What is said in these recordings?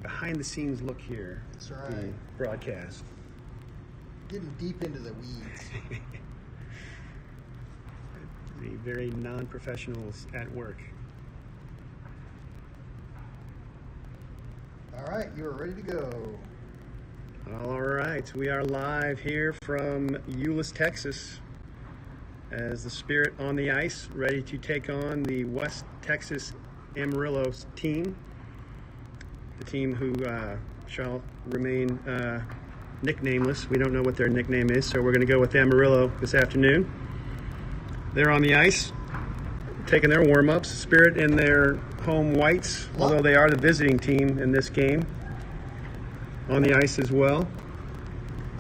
Behind the scenes look here. That's right. The broadcast. Getting deep into the weeds. The very non-professionals at work. All right, you're ready to go. All right, we are live here from Euless, Texas, as the Spirit on the ice, ready to take on the West Texas Amarillo team. The team who shall remain nicknameless. We don't know what their nickname is, so we're going to go with Amarillo this afternoon. They're on the ice, taking their warm-ups. Spirit in their home whites, although they are the visiting team in this game. On the ice as well.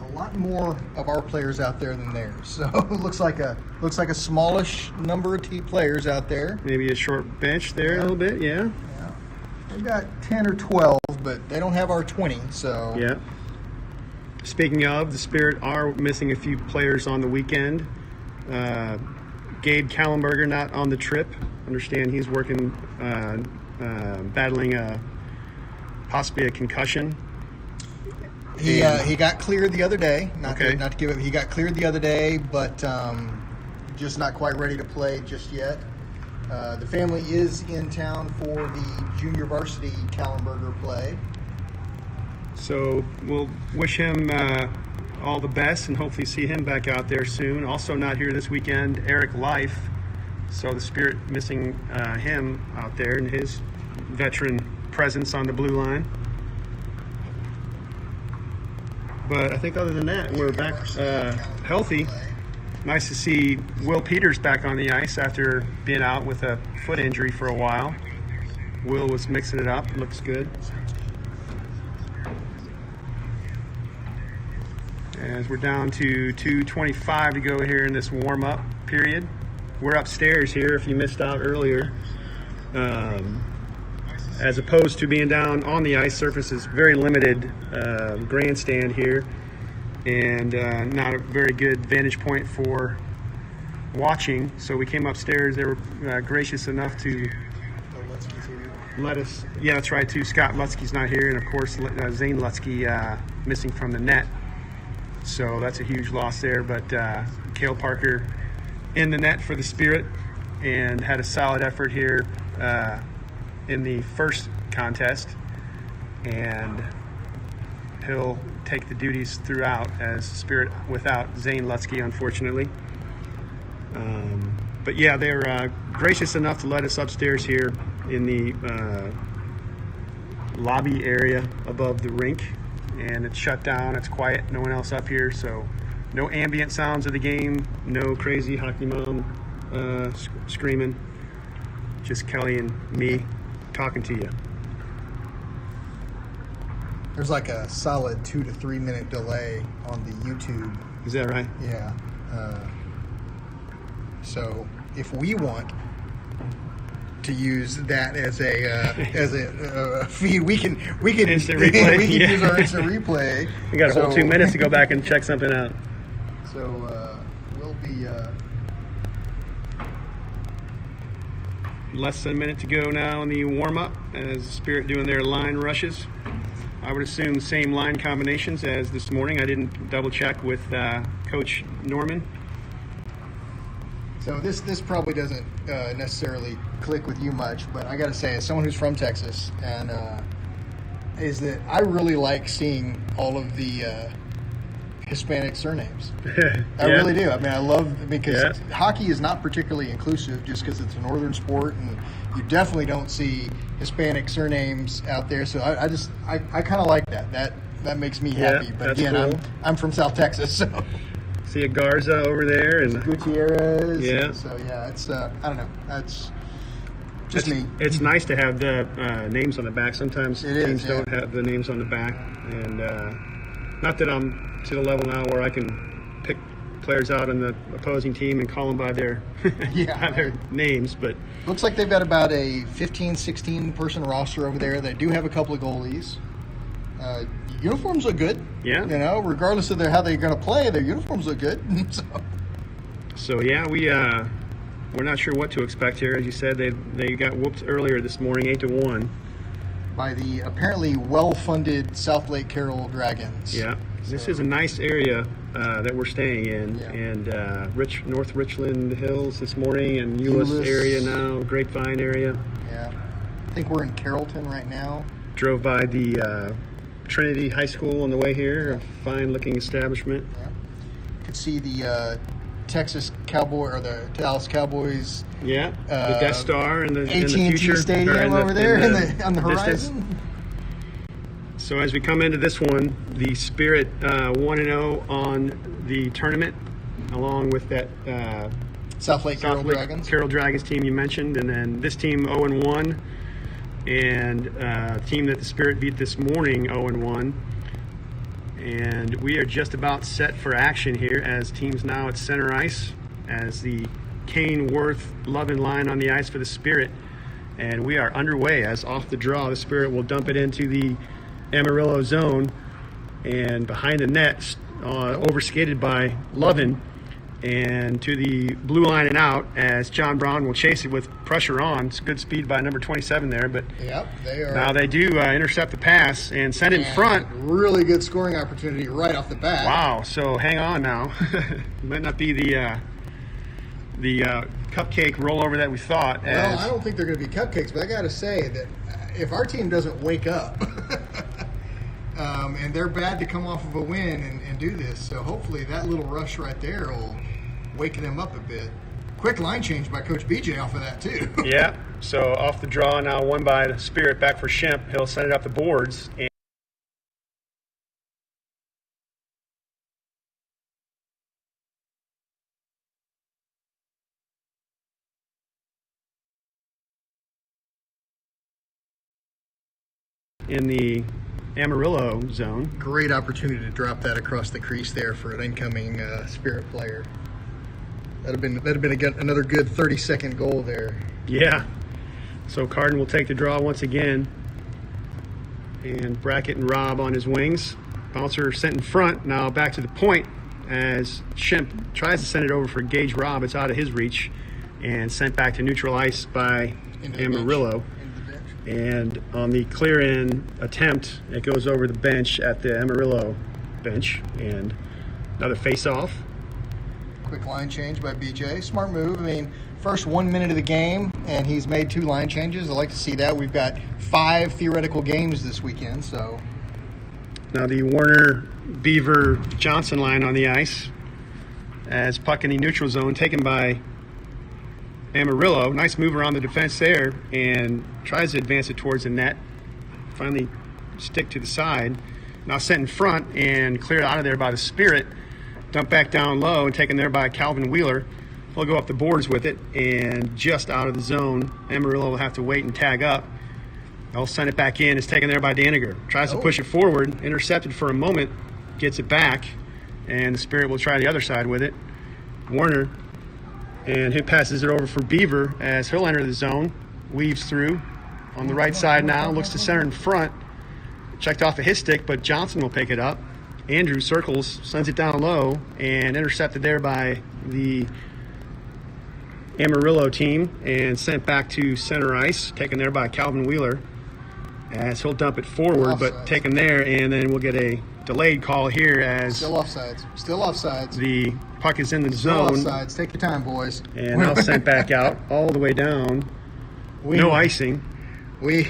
A lot more of our players out there than theirs, so it looks like a smallish number of players out there. Maybe a short bench there a little bit, yeah. They've got 10 or 12, but they don't have our 20, so. Yeah. Speaking of, the Spirit are missing a few players on the weekend. Gabe Kallenberger not on the trip. Understand he's working, battling possibly a concussion. He got cleared the other day. Not to give it. He got cleared the other day, but just not quite ready to play just yet. The family is in town for the junior varsity Kallenberger play. So we'll wish him all the best and hopefully see him back out there soon. Also not here this weekend, Eric Life. So the Spirit missing him out there and his veteran presence on the blue line. But I think other than that, we're back healthy. Nice to see Will Peters back on the ice after being out with a foot injury for a while. Will was mixing it up. Looks good. As we're down to 2:25 to go here in this warm-up period. We're upstairs here if you missed out earlier. As opposed to being down on the ice, surface is very limited grandstand here. And not a very good vantage point for watching. So we came upstairs. They were gracious enough to let us. Yeah, that's right, too. Scott Lutzke's not here. And, of course, Zane Lutzke missing from the net. So that's a huge loss there. But Cale Parker in the net for the Spirit and had a solid effort here in the first contest. And he'll take the duties throughout as Spirit without Zane Lutzke, unfortunately. But yeah, they're gracious enough to let us upstairs here in the lobby area above the rink, and it's shut down. It's quiet. No one else up here, so no ambient sounds of the game. No crazy hockey mom screaming. Just Kelly and me talking to you. There's like a solid 2 to 3 minute delay on the YouTube. Is that right? Yeah. So if we want to use that as a feed, we can instant replay. We can use our instant replay. We got a whole 2 minutes to go back and check something out. So we'll be less than a minute to go now in the warm-up as the Spirit doing their line rushes. I would assume the same line combinations as this morning. I didn't double check with Coach Norman. So this probably doesn't necessarily click with you much, but I got to say, as someone who's from Texas, and is that I really like seeing all of the Hispanic surnames. I really do. I mean, I love, because hockey is not particularly inclusive just because it's a northern sport, and you definitely don't see Hispanic surnames out there. So I kind of like that. That makes me happy. But again, cool. I'm from South Texas, so. See a Garza over there and Gutierrez. Yeah. So yeah, it's I don't know. Just me. It's nice to have the names on the back. Sometimes teams don't have the names on the back, and not that I'm to the level now where I can pick players out on the opposing team and call them by their by their names, but looks like they've got about a 15, 16 person roster over there. They do have a couple of goalies. Uniforms look good. Yeah. You know, regardless of how they're going to play, their uniforms look good. So yeah, we're not sure what to expect here. As you said, they got whooped earlier this morning, 8-1, by the apparently well-funded South Lake Carroll Dragons. Yeah, this is a nice area that we're staying in, and North Richland Hills this morning, and Euless area now, Grapevine area. Yeah, I think we're in Carrollton right now. Drove by the Trinity High School on the way here, a fine-looking establishment. Yeah. Could see the Texas Cowboy or the Dallas Cowboys. Yeah, the Death Star in the future Stadium over there on the horizon. So as we come into this one, the Spirit 1-0 on the tournament, along with that South Lake Carroll Dragons team you mentioned, and then this team 0-1, and team that the Spirit beat this morning 0-1. And we are just about set for action here as teams now at center ice, as the Kane Worth Lovin line on the ice for the Spirit. And we are underway as off the draw, the Spirit will dump it into the Amarillo zone, and behind the net, overskated by Lovin, and to the blue line and out as John Brown will chase it with pressure on. It's good speed by number 27 there, but they are. Now they do intercept the pass and send it in front. Really good scoring opportunity right off the bat. Wow, so hang on now. Might not be the cupcake rollover that we thought. Well, I don't think they're going to be cupcakes, but I got to say that if our team doesn't wake up, and they're bad to come off of a win and do this, so hopefully that little rush right there will wake them up a bit. Quick line change by Coach BJ off of that too. Yeah, so off the draw now, won by the Spirit, back for Shemp. He'll send it up the boards. In the Amarillo zone. Great opportunity to drop that across the crease there for an incoming Spirit player. That'd have been another good 30-second goal there. Yeah. So Carden will take the draw once again, and Brackett and Robb on his wings. Bouncer sent in front. Now back to the point as Shemp tries to send it over for Gage Robb. It's out of his reach and sent back to neutral ice by Amarillo. And on the clear-in attempt, it goes over the bench at the Amarillo bench, and another face-off. Quick line change by BJ. Smart move. I mean, first 1 minute of the game, and he's made 2 line changes. I like to see that. We've got 5 theoretical games this weekend, so. Now the Warner, Beaver, Johnson line on the ice as puck in the neutral zone, taken by Amarillo. Nice move around the defense there, and tries to advance it towards the net. Finally stick to the side. Now sent in front and cleared out of there by the Spirit. Dumped back down low and taken there by Calvin Wheeler. He'll go up the boards with it, and just out of the zone. Amarillo will have to wait and tag up. They'll send it back in. It's taken there by Daniger. Tries to push it forward. Intercepted for a moment. Gets it back, and the Spirit will try the other side with it. Warner. And he passes it over for Beaver as he'll enter the zone. Weaves through on the right side now. Looks to center in front. Checked off of his stick, but Johnson will pick it up. Andrew circles, sends it down low, and intercepted there by the Amarillo team and sent back to center ice, taken there by Calvin Wheeler as he'll dump it forward, but taken there, and then we'll get a delayed call here as still offsides. The puck is in the Still zone. offsides. Take your time, boys. And now sent back out all the way down. No icing. We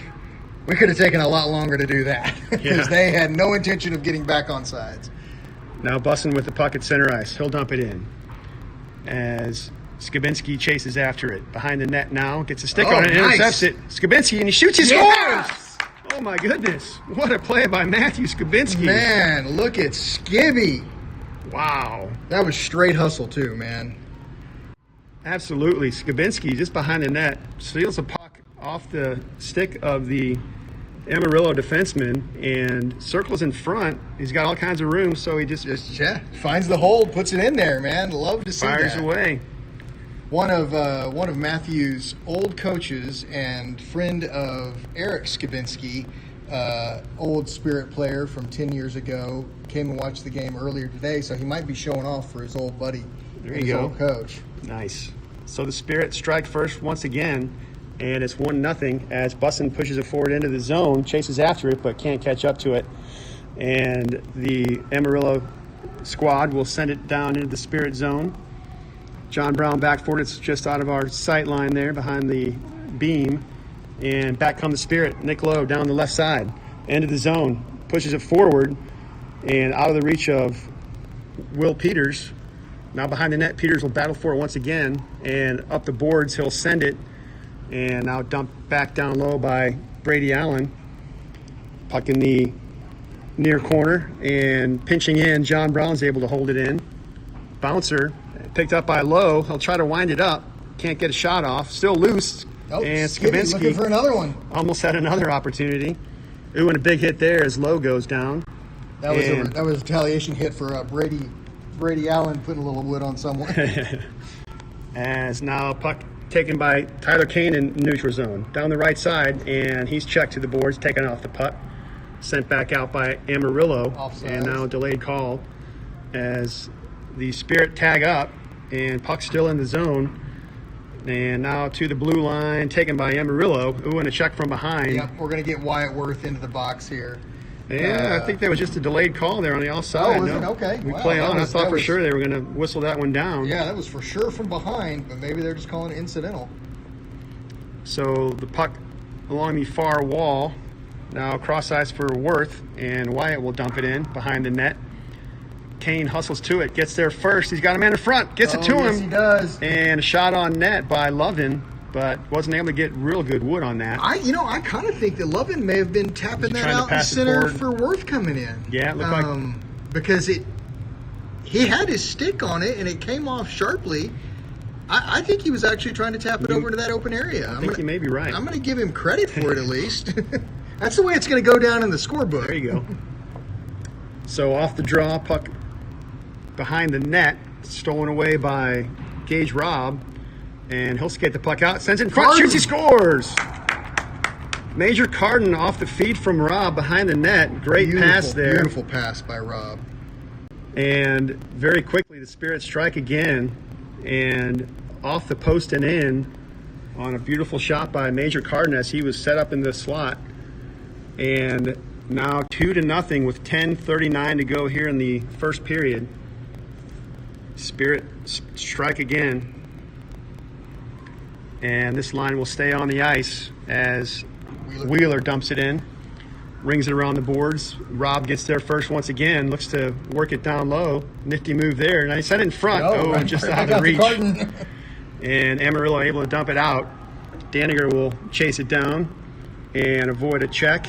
could have taken a lot longer to do that because they had no intention of getting back on sides. Now Bussin with the puck at center ice. He'll dump it in as Skabinski chases after it. Behind the net now. Gets a stick on it and intercepts it. Skabinski, and he shoots his scores! Oh, my goodness. What a play by Matthew Skabinski. Man, look at Skibby. Wow. That was straight hustle, too, man. Absolutely. Skabinski just behind the net. Steals a puck off the stick of the Amarillo defenseman and circles in front. He's got all kinds of room, so he just finds the hole, puts it in there, man. Love to see that. Fires away. One of Matthew's old coaches and friend of Eric Skabinski, old Spirit player from 10 years ago, came and watched the game earlier today, so he might be showing off for his old buddy, his old coach. Nice. So the Spirit strike first once again, and it's 1-0 as Bussin pushes it forward into the zone, chases after it, but can't catch up to it. And the Amarillo squad will send it down into the Spirit zone. John Brown back forward. It's just out of our sight line there behind the beam. And back come the Spirit. Nick Lowe down the left side. End of the zone. Pushes it forward and out of the reach of Will Peters. Now behind the net, Peters will battle for it once again. And up the boards, he'll send it. And now dumped back down low by Brady Allen. Puck in the near corner. And pinching in, John Brown's able to hold it in. Bouncer picked up by Lowe. He'll try to wind it up. Can't get a shot off. Still loose. Oh, and Skibby's looking for another one. Almost had another opportunity. Ooh, and a big hit there as Lowe goes down. That was a retaliation hit for Brady Allen putting a little wood on someone. As now puck taken by Tyler Kane in neutral zone. Down the right side, and he's checked to the boards, taken off the puck. Sent back out by Amarillo. Offside. And now delayed call as the Spirit tag up, and puck's still in the zone. And now to the blue line, taken by Amarillo. Ooh, and a check from behind. Yep, we're going to get Wyatt Worth into the box here. Yeah, I think that was just a delayed call there on the outside. Oh, was it? Okay. We play on. I thought for sure they were going to whistle that one down. Yeah, that was for sure from behind, but maybe they're just calling it incidental. So the puck along the far wall. Now cross ice for Worth, and Wyatt will dump it in behind the net. Kane hustles to it, gets there first. He's got a man in front, gets it to him. Yes, he does. And a shot on net by Lovin, but wasn't able to get real good wood on that. I kind of think that Lovin may have been tapping that out in center for Worth coming in. Yeah, it looked like because he had his stick on it and it came off sharply. I think he was actually trying to tap it over to that open area. I think you may be right. I'm going to give him credit for it at least. That's the way it's going to go down in the scorebook. There you go. So off the draw, puck behind the net, stolen away by Gage Robb, and he'll skate the puck out, sends it in front, shoots, he scores! Major Carden off the feed from Robb behind the net. Great pass there. Beautiful pass by Robb. And very quickly, the Spirit strike again, and off the post and in on a beautiful shot by Major Carden as he was set up in the slot. And now 2-0 with 10:39 to go here in the first period. Spirit strike again. And this line will stay on the ice as Wheeler dumps it in. Rings it around the boards. Robb gets there first once again. Looks to work it down low. Nifty move there. Now he sent it in front. Just out of reach. And Amarillo able to dump it out. Daniger will chase it down and avoid a check.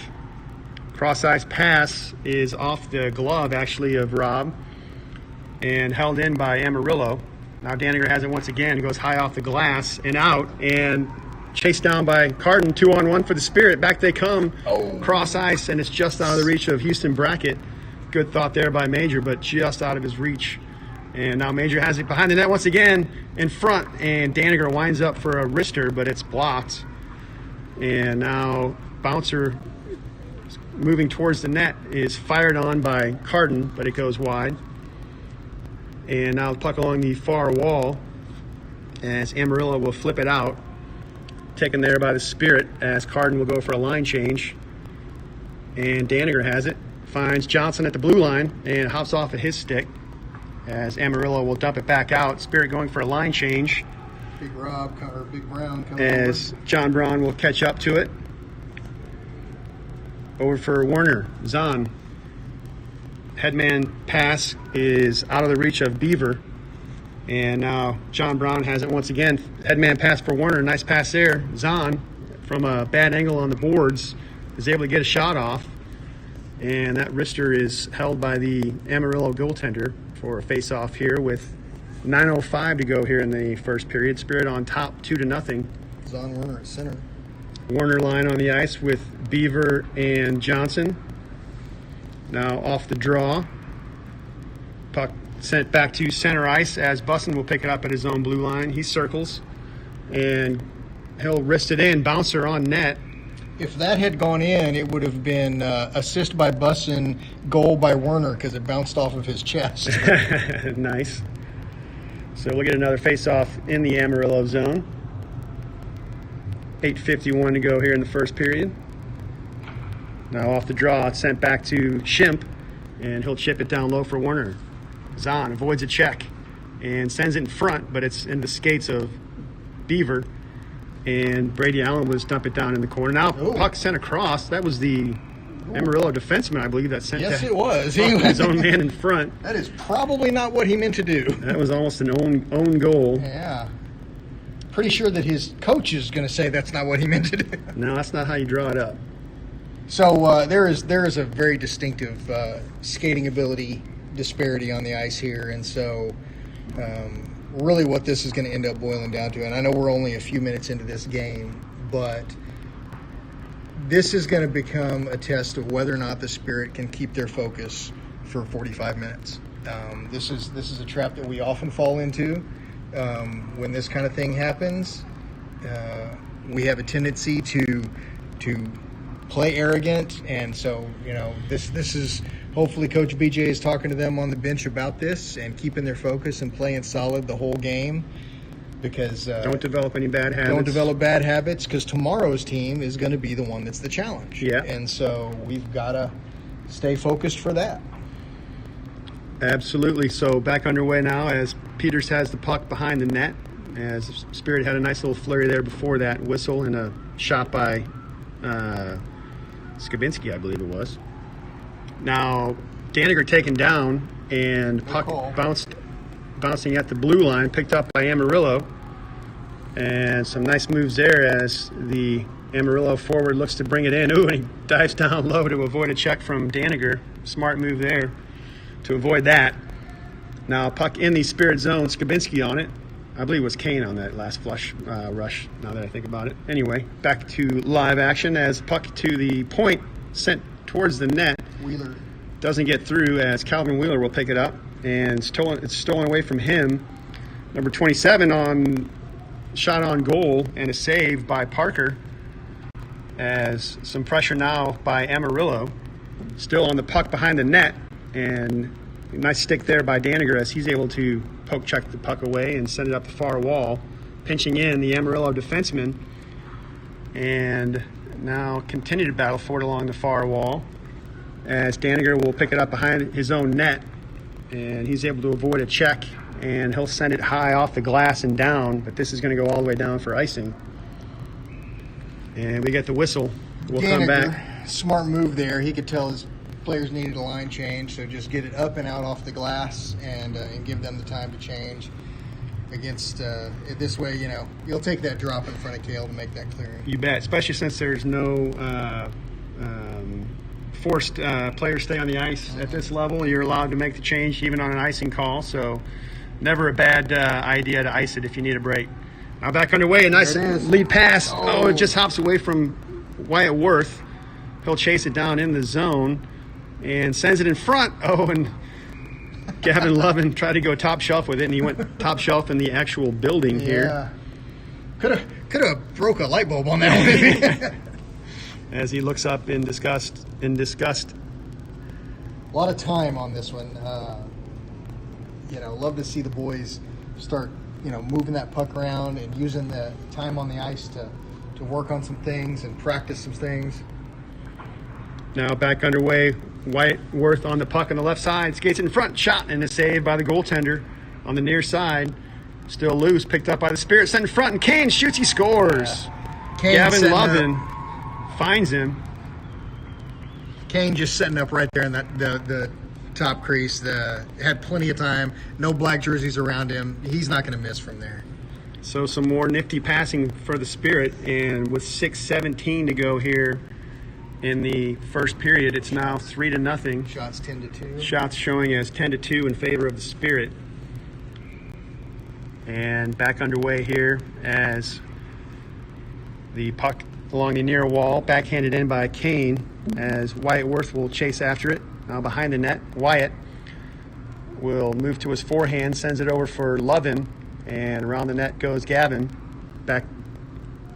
Cross-ice pass is off the glove, actually, of Robb, and held in by Amarillo. Now Daniger has it once again. He goes high off the glass and out, and chased down by Carden. 2-on-1 for the Spirit. Back they come. Cross-ice, and it's just out of the reach of Houston Brackett. Good thought there by Major, but just out of his reach. And now Major has it behind the net once again in front, and Daniger winds up for a wrister, but it's blocked. And now Bouncer, moving towards the net, is fired on by Carden, but it goes wide. And now the puck along the far wall as Amarillo will flip it out. Taken there by the Spirit as Carden will go for a line change. And Daniger has it. Finds Johnson at the blue line and hops off at his stick as Amarillo will dump it back out. Spirit going for a line change. Big Brown coming as over. John Brown will catch up to it. Over for Werner. Zahn. Headman pass is out of the reach of Beaver. And now John Brown has it once again. Headman pass for Werner. Nice pass there. Zahn, from a bad angle on the boards, is able to get a shot off. And that wrister is held by the Amarillo goaltender for a face-off here with 9:05 to go here in the first period. Spirit on top 2-0. Zahn Werner at center. Warner line on the ice with Beaver and Johnson. Now off the draw. Puck sent back to center ice as Bussin will pick it up at his own blue line. He circles, and he'll wrist it in, bouncer on net. If that had gone in, it would have been assist by Bussin, goal by Werner because it bounced off of his chest. Nice. So we'll get another face-off in the Amarillo zone. 8:51 to go here in the first period. Now off the draw, it's sent back to Shimp, and he'll chip it down low for Werner. Zahn avoids a check and sends it in front, but it's in the skates of Beaver. And Brady Allen was dump it down in the corner. Now puck sent across. That was the Amarillo defenseman, I believe, that sent Yes, it was. He was his own man in front. That is probably not what he meant to do. That was almost an own goal. Yeah. Pretty sure that his coach is going to say that's not what he meant to do. No, that's not how you draw it up. So there is a very distinctive skating ability disparity on the ice here, and so really what this is going to end up boiling down to, and I know we're only a few minutes into this game, but this is going to become a test of whether or not the Spirit can keep their focus for 45 minutes. This is a trap that we often fall into when this kind of thing happens. We have a tendency to play arrogant, and so this is hopefully Coach BJ is talking to them on the bench about this and keeping their focus and playing solid the whole game, because don't develop any bad habits. Don't develop bad habits, because tomorrow's team is going to be the one that's the challenge. Yeah, and so we've got to stay focused for that. Absolutely. So back underway now as Peters has the puck behind the net, as Spirit had a nice little flurry there before that whistle and a shot by Skabinski, I believe it was. Now Daniger taken down, and puck bouncing at the blue line, picked up by Amarillo, and some nice moves there as the Amarillo forward looks to bring it in. Ooh, and he dives down low to avoid a check from Daniger. Smart move there to avoid that. Now puck in the Spirit zone, Skabinski on it. I believe it was Kane on that last flush rush, now that I think about it. Anyway, back to live action as puck to the point sent towards the net. Wheeler doesn't get through as Calvin Wheeler will pick it up, and it's stolen away from him. Number 27 on shot on goal and a save by Parker, as some pressure now by Amarillo. Still on the puck behind the net, and a nice stick there by Daniger as he's able to poke check the puck away and send it up the far wall, pinching in the Amarillo defenseman, and now continue to battle for it along the far wall as Daniger will pick it up behind his own net, and he's able to avoid a check, and he'll send it high off the glass and down, but this is going to go all the way down for icing. And we get the whistle. We'll come back. Smart move there. He could tell his players needed a line change, so just get it up and out off the glass and give them the time to change. Against this way, you'll take that drop in front of Kale to make that clearing. You bet, especially since there's no forced players stay on the ice at this level. You're allowed to make the change even on an icing call, so never a bad idea to ice it if you need a break. Now back underway, a nice lead pass. Oh, it just hops away from Wyatt Worth. He'll chase it down in the zone and sends it in front. Oh, and Gavin Lovin tried to go top shelf with it, and he went top shelf in the actual building here. Could have broke a light bulb on that one. As he looks up in disgust. A lot of time on this one. Love to see the boys start, moving that puck around and using the time on the ice to work on some things and practice some things. Now back underway, Wyatt Worth on the puck on the left side, skates in front, shot, and a save by the goaltender on the near side. Still loose, picked up by the Spirit, sent in front, and Kane shoots, he scores. Gavin Lovin finds him. Kane just setting up right there in the top crease. Had plenty of time, no black jerseys around him. He's not going to miss from there. So some more nifty passing for the Spirit, and with 6:17 to go here in the first period, it's now 3-0. Shots 10-2. Shots showing as 10-2 in favor of the Spirit. And back underway here as the puck along the near wall, backhanded in by Kane, as Wyatt Worth will chase after it. Now behind the net, Wyatt will move to his forehand, sends it over for Lovin, and around the net goes Gavin. Back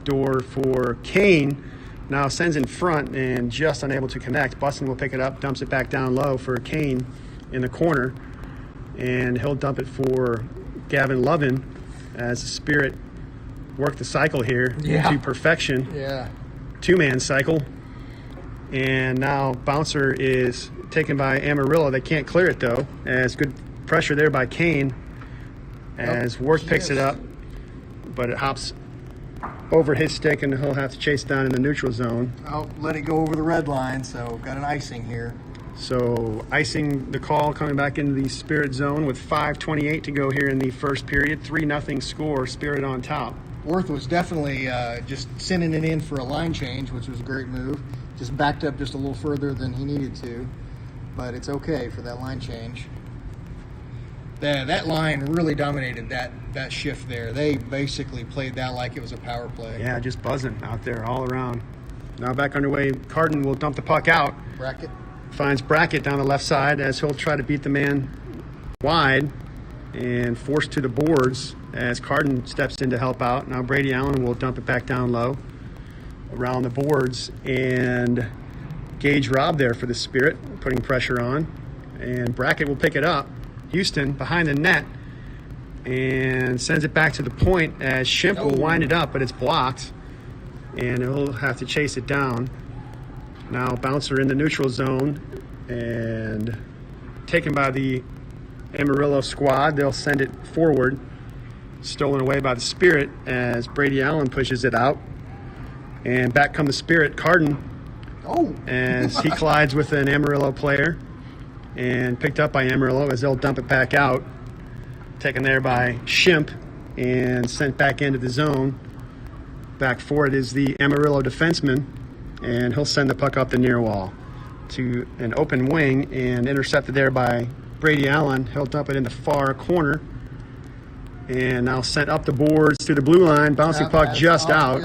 door for Kane. Now sends in front and just unable to connect. Buston will pick it up, dumps it back down low for Kane in the corner, and he'll dump it for Gavin Lovin as the Spirit work the cycle here to perfection. Yeah. Two-man cycle. And now bouncer is taken by Amarillo. They can't clear it though, as good pressure there by Kane as Worth picks it up, but it hops over his stick and he'll have to chase it down in the neutral zone. I'll let it go over the red line, so got an icing here. So icing the call, coming back into the Spirit zone with 5:28 to go here in the first period. 3-0 score, Spirit on top. Worth was definitely just sending it in for a line change, which was a great move. Just backed up just a little further than he needed to, but it's okay for that line change. That line really dominated that shift there. They basically played that like it was a power play. Yeah, just buzzing out there all around. Now back underway, Carden will dump the puck out. Bracket. Finds Brackett down the left side as he'll try to beat the man wide and forced to the boards as Carden steps in to help out. Now Brady Allen will dump it back down low around the boards, and Gage Robb there for the Spirit, putting pressure on. And Brackett will pick it up. Houston behind the net and sends it back to the point as Shimp will wind it up, but it's blocked, and he'll have to chase it down. Now bouncer in the neutral zone and taken by the Amarillo squad. They'll send it forward, stolen away by the Spirit as Brady Allen pushes it out. And back come the Spirit, Carden, as he collides with an Amarillo player and picked up by Amarillo as they'll dump it back out. Taken there by Shimp and sent back into the zone. Back for it is the Amarillo defenseman, and he'll send the puck up the near wall to an open wing and intercepted there by Brady Allen. He'll dump it in the far corner and now sent up the boards to the blue line. Bouncing puck just out.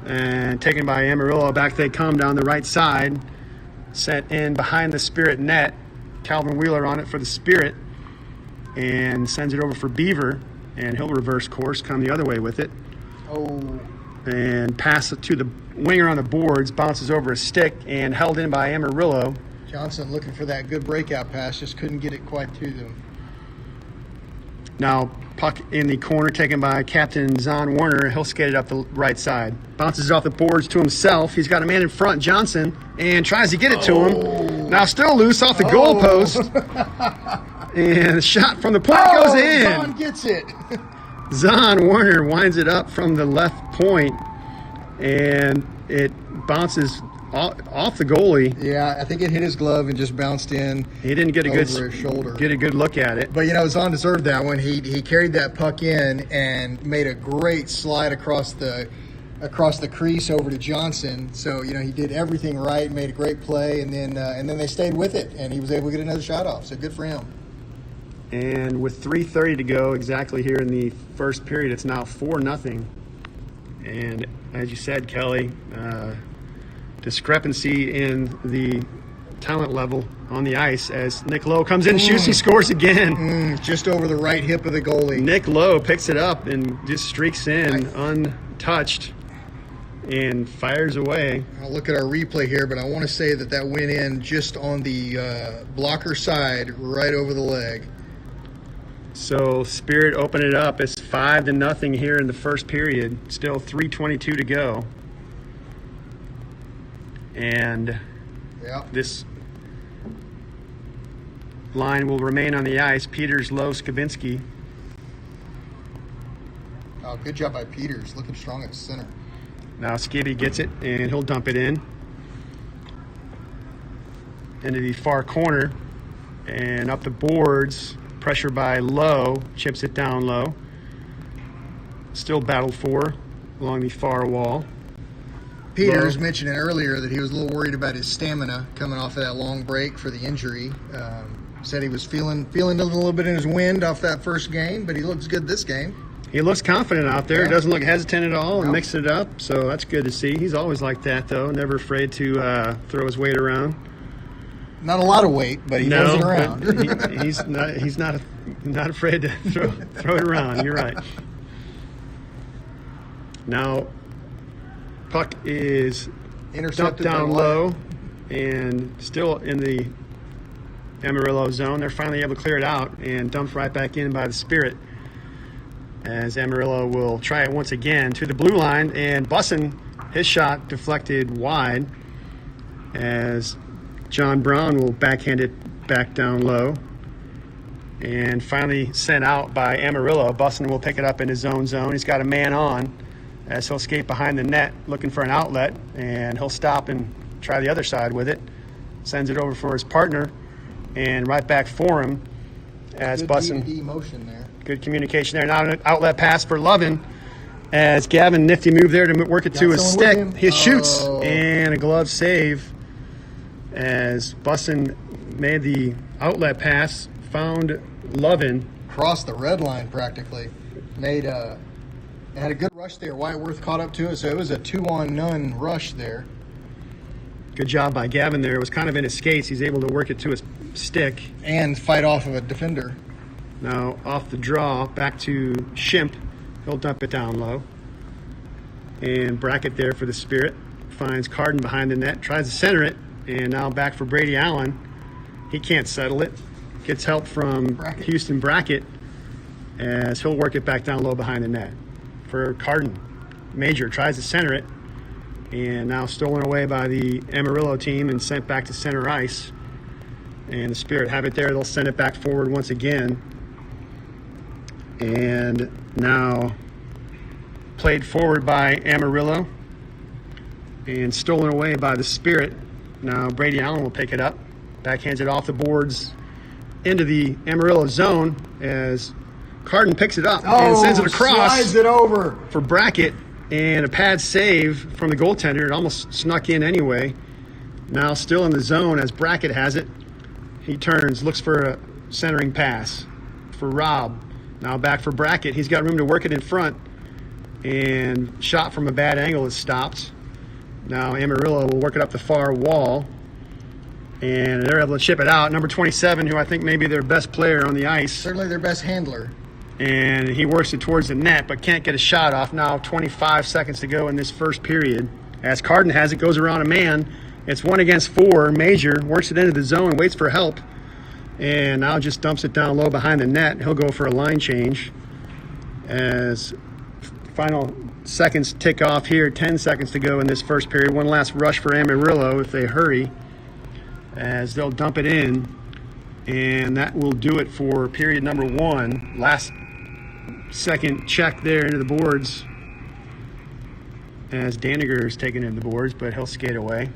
And taken by Amarillo. Back they come down the right side. Sent in behind the Spirit net. Calvin Wheeler on it for the Spirit and sends it over for Beaver, and he'll reverse course, come the other way with it. And pass it to the winger on the boards, bounces over a stick and held in by Amarillo. Johnson looking for that good breakout pass, just couldn't get it quite to them. Now puck in the corner taken by Captain Zahn Warner. He'll skate it up the right side. Bounces it off the boards to himself. He's got a man in front, Johnson, and tries to get it to him. Now still loose off the goalpost. And the shot from the point goes in. Zahn gets it. Zahn Warner winds it up from the left point, and it bounces off the goalie. Yeah, I think it hit his glove and just bounced in. He didn't get his shoulder. Get a good look at it. But Zahn deserved that one. He carried that puck in and made a great slide across the crease over to Johnson. So he did everything right, made a great play, and then they stayed with it, and he was able to get another shot off. So good for him. And with 3:30 to go exactly here in the first period, it's now 4-0. And as you said, Kelly, discrepancy in the talent level on the ice as Nick Lowe comes in and shoots. He scores again. Just over the right hip of the goalie. Nick Lowe picks it up and just streaks in untouched and fires away. I'll look at our replay here, but I want to say that went in just on the blocker side, right over the leg. So Spirit open it up. It's 5-0 here in the first period. Still 3:22 to go. And this line will remain on the ice. Peters, Lowe, Skabinski. Oh, good job by Peters. Looking strong at center. Now Skibby gets it, and he'll dump it in into the far corner and up the boards. Pressure by Lowe, chips it down low. Still battled for along the far wall. Peters mentioned earlier that he was a little worried about his stamina coming off of that long break for the injury. Said he was feeling a little bit in his wind off that first game, but he looks good this game. He looks confident out there. Yeah. He doesn't look hesitant at all and No. mixing it up. So that's good to see. He's always like that, though. Never afraid to throw his weight around. Not a lot of weight, but he throws it around. but he's not afraid to throw it around. You're right. Now, puck is dumped Intercepted down by low and still in the Amarillo zone. They're finally able to clear it out and dumped right back in by the Spirit, as Amarillo will try it once again to the blue line, and Bussin, his shot deflected wide, as John Brown will backhand it back down low, and finally sent out by Amarillo. Bussin will pick it up in his own zone. He's got a man on, as he'll skate behind the net looking for an outlet, and he'll stop and try the other side with it. Sends it over for his partner, and right back for him as Good Bussin. D motion there. Good communication there. Now an outlet pass for Lovin, as Gavin, nifty move there to work it to his someone with stick. him. He shoots, Oh. and a glove save as Bussin made the outlet pass, found Lovin. Crossed the red line practically. Had a good rush there. Whiteworth caught up to it, so it was a 2-on-none rush there. Good job by Gavin there. It was kind of in his skates. He's able to work it to his stick. And fight off of a defender. Now off the draw, back to Shimp. He'll dump it down low. And Brackett there for the Spirit. Finds Carden behind the net, tries to center it, and now back for Brady Allen. He can't settle it. Gets help from Houston Brackett, as he'll work it back down low behind the net. For Carden, Major tries to center it, and now stolen away by the Amarillo team and sent back to center ice. And the Spirit have it there. They'll send it back forward once again. And now played forward by Amarillo and stolen away by the Spirit. Now Brady Allen will pick it up. Backhands it off the boards into the Amarillo zone as Carden picks it up and sends it across. Slides it over. For Brackett, and a pad save from the goaltender. It almost snuck in anyway. Now still in the zone as Brackett has it. He turns, looks for a centering pass for Rob. Now back for Brackett. He's got room to work it in front. And shot from a bad angle is stopped. Now Amarillo will work it up the far wall. And they're able to chip it out. Number 27, who I think may be their best player on the ice. Certainly their best handler. And he works it towards the net, but can't get a shot off. Now 25 seconds to go in this first period. As Carden has it, goes around a man. It's 1 against 4. Major works it into the zone, waits for help. And now just dumps it down low behind the net. He'll go for a line change. As final seconds tick off here, 10 seconds to go in this first period. One last rush for Amarillo if they hurry, as they'll dump it in. And that will do it for period number 1. Last second check there into the boards, as Daniger is taken into the boards, but he'll skate away.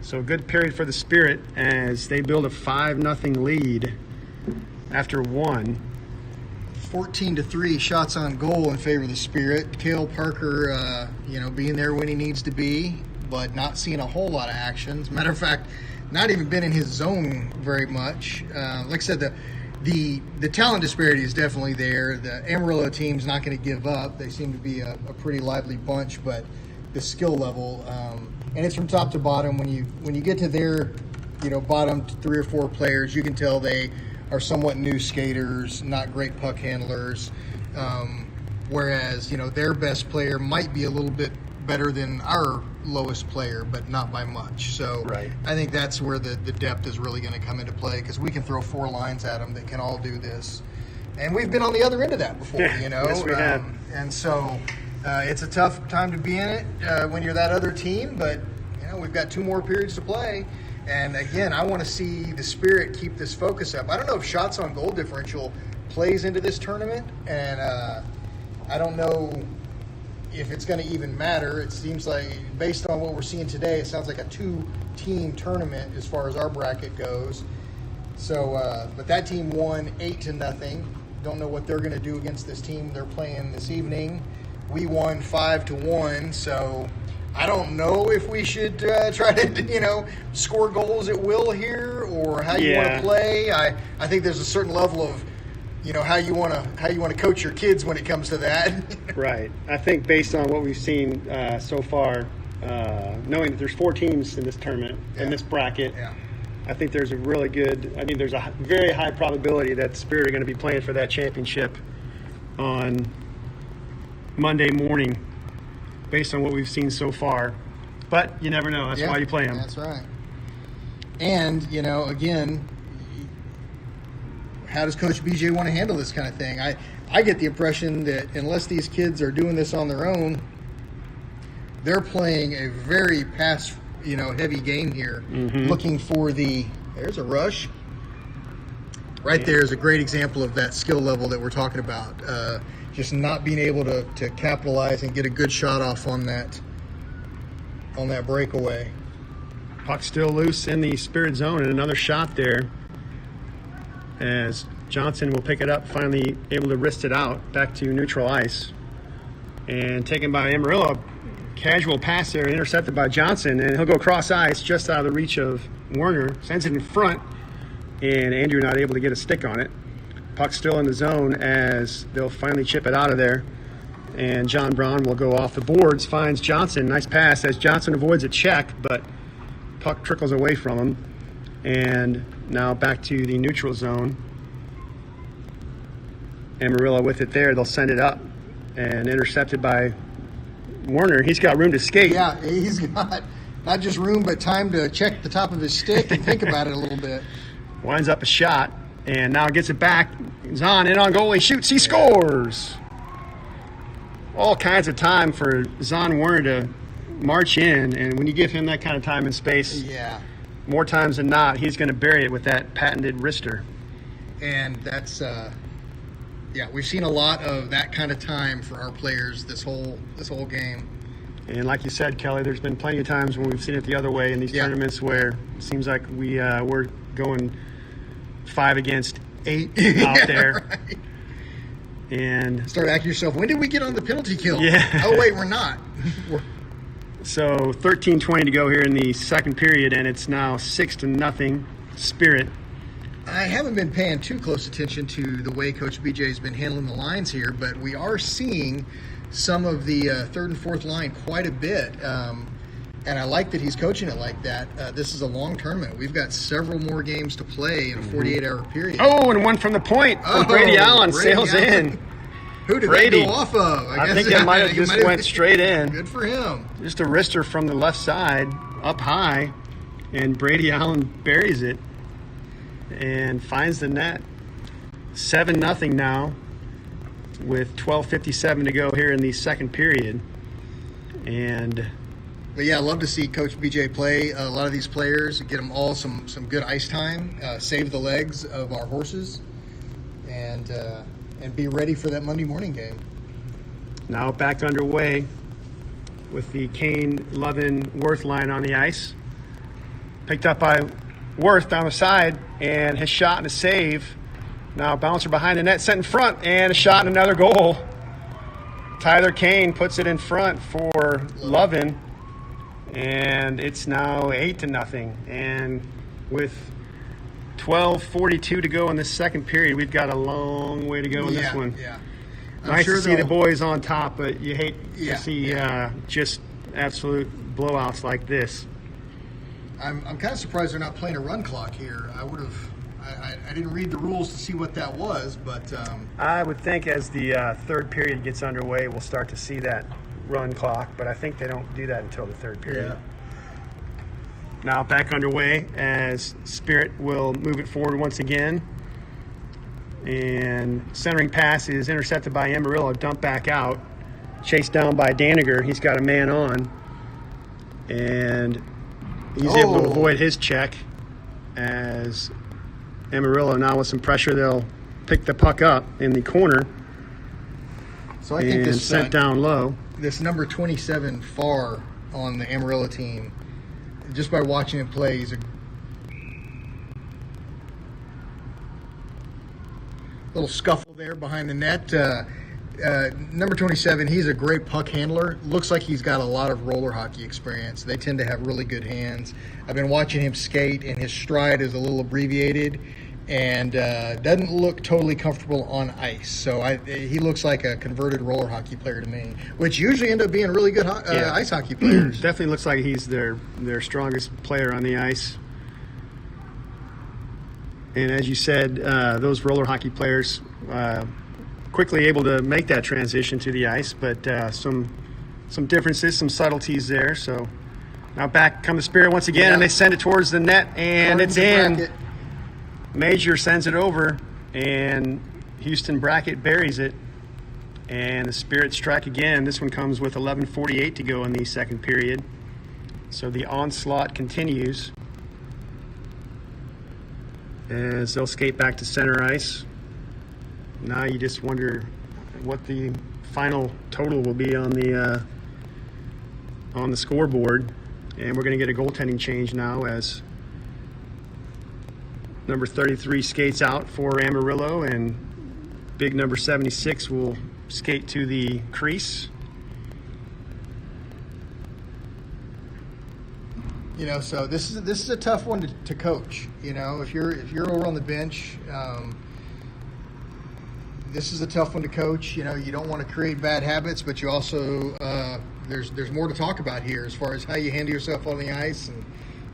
So good period for the Spirit as they build a 5-0 lead after 1. 14-3 shots on goal in favor of the Spirit. Cale Parker, being there when he needs to be, but not seeing a whole lot of action. As a matter of fact, not even been in his zone very much. Like I said, the talent disparity is definitely there. The Amarillo team's not going to give up. They seem to be a pretty lively bunch, but the skill level, and it's from top to bottom. When you get to their, bottom 3 or 4 players, you can tell they are somewhat new skaters, not great puck handlers. Whereas, their best player might be a little bit better than our lowest player, but not by much. So Right. I think that's where the depth is really going to come into play, because we can throw 4 lines at them that can all do this. And we've been on the other end of that before, Yes, we have. And so it's a tough time to be in it when you're that other team, but we've got 2 more periods to play. And again, I want to see the Spirit keep this focus up. I don't know if shots on goal differential plays into this tournament, and I don't know if it's going to even matter. It seems like, based on what we're seeing today, it sounds like a 2-team tournament as far as our bracket goes. So, but that team won 8-0. Don't know what they're going to do against this team they're playing this evening. We won 5-1. So I don't know if we should try to, score goals at will here, or how you want Yeah. to play. I think there's a certain level of how you want to coach your kids when it comes to that. Right. I think based on what we've seen so far, knowing that there's 4 teams in this tournament, in this bracket, I think there's a there's a very high probability that Spirit are going to be playing for that championship on Monday morning, based on what we've seen so far. But you never know. That's why you play them. That's right. And, again, how does Coach BJ want to handle this kind of thing? I get the impression that unless these kids are doing this on their own, they're playing a very pass, heavy game here, looking for there's a rush. Right there is a great example of that skill level that we're talking about. Just not being able to capitalize and get a good shot off on that breakaway. Puck still loose in the Spirit zone, and another shot there as Johnson will pick it up, finally able to wrist it out back to neutral ice. And taken by Amarillo, casual pass there, intercepted by Johnson, and he'll go cross ice just out of the reach of Werner, sends it in front, and Andrew not able to get a stick on it. Puck still in the zone as they'll finally chip it out of there. And John Braun will go off the boards, finds Johnson. Nice pass as Johnson avoids a check, but puck trickles away from him. And now back to the neutral zone. Amarillo with it there. They'll send it up and intercepted by Werner. He's got room to skate. Yeah, he's got not just room, but time to check the top of his stick and think about it a little bit. Winds up a shot and now gets it back. Zahn in on goal. He shoots. He scores. All kinds of time for Zahn Werner to march in, and when you give him that kind of time and space, more times than not, he's going to bury it with that patented wrister. And that's, we've seen a lot of that kind of time for our players this whole game. And like you said, Kelly, there's been plenty of times when we've seen it the other way in these tournaments where it seems like we're going 5 against 8 out there. Right. And start asking yourself, when did we get on the penalty kill? Yeah. Oh, wait, we're not. So 13:20 to go here in the second period, and it's now 6-0 Spirit. I haven't been paying too close attention to the way Coach BJ has been handling the lines here, but we are seeing some of the third and fourth line quite a bit. And I like that he's coaching it like that. This is a long tournament. We've got several more games to play in a 48-hour period. Oh, and one from the point. Brady Allen sails in. Who did Brady. that go off of? I think it might have just went straight in. Good for him. Just a wrister from the left side, up high, and Brady Allen buries it and finds the net. 7-0 now with 12:57 to go here in the second period. But yeah, I love to see Coach BJ play a lot of these players, get them all some good ice time, save the legs of our horses, and be ready for that Monday morning game. Now back underway with the Kane, Lovin, Worth line on the ice. Picked up by Worth down the side, and his shot and a save. Now a bouncer behind the net, set in front, and a shot and another goal. Tyler Kane puts it in front for Lovin. And it's now 8-0. And with 12:42 to go in this second period, we've got a long way to go in this one. Yeah. Nice to see the boys on top, but you hate to see just absolute blowouts like this. I'm kind of surprised they're not playing a run clock here. I didn't read the rules to see what that was, but I would think as the third period gets underway, we'll start to see that run clock, but I think they don't do that until the third period. Now back underway as Spirit will move it forward once again. And centering pass is intercepted by Amarillo, dumped back out. Chased down by Daniger. He's got a man on. And he's able to avoid his check as Amarillo now with some pressure, they'll pick the puck up in the corner. So I think this sent down low. This number 27 Farr on the Amarillo team, just by watching him play, he's a little scuffle there behind the net. Number 27, he's a great puck handler. Looks like he's got a lot of roller hockey experience. They tend to have really good hands. I've been watching him skate, and his stride is a little abbreviated, and doesn't look totally comfortable on ice. So he looks like a converted roller hockey player to me, which usually end up being really good ice hockey players. Definitely looks like he's their strongest player on the ice. And as you said, those roller hockey players quickly able to make that transition to the ice, but some differences, some subtleties there. So now back come the Spirit once again, and they send it towards the net, and it's in. Bracket. Major sends it over, and Houston Brackett buries it, and the Spirit strike again. This one comes with 11:48 to go in the second period. So the onslaught continues as they'll skate back to center ice. Now you just wonder what the final total will be on the scoreboard, and we're going to get a goaltending change now as number 33 skates out for Amarillo, and big number 76 will skate to the crease. So this is a tough one to coach. If you're over on the bench, this is a tough one to coach. You don't want to create bad habits, but you also there's more to talk about here as far as how you handle yourself on the ice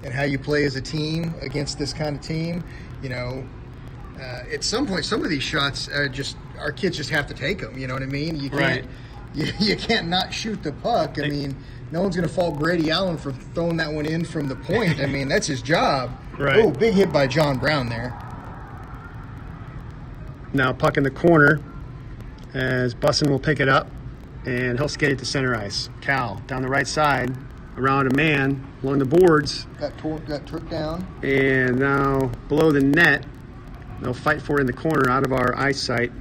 and how you play as a team against this kind of team. At some point, some of these shots are our kids just have to take them. You know what I mean? You can't, you can't not shoot the puck. I mean, no one's going to fault Brady Allen for throwing that one in from the point. I mean, that's his job. Right. Oh, big hit by John Brown there. Now puck in the corner as Bussin will pick it up, and he'll skate it to center ice. Cal down the right side, around a man along the boards. Got tripped down. And now below the net, they'll fight for it in the corner out of our sight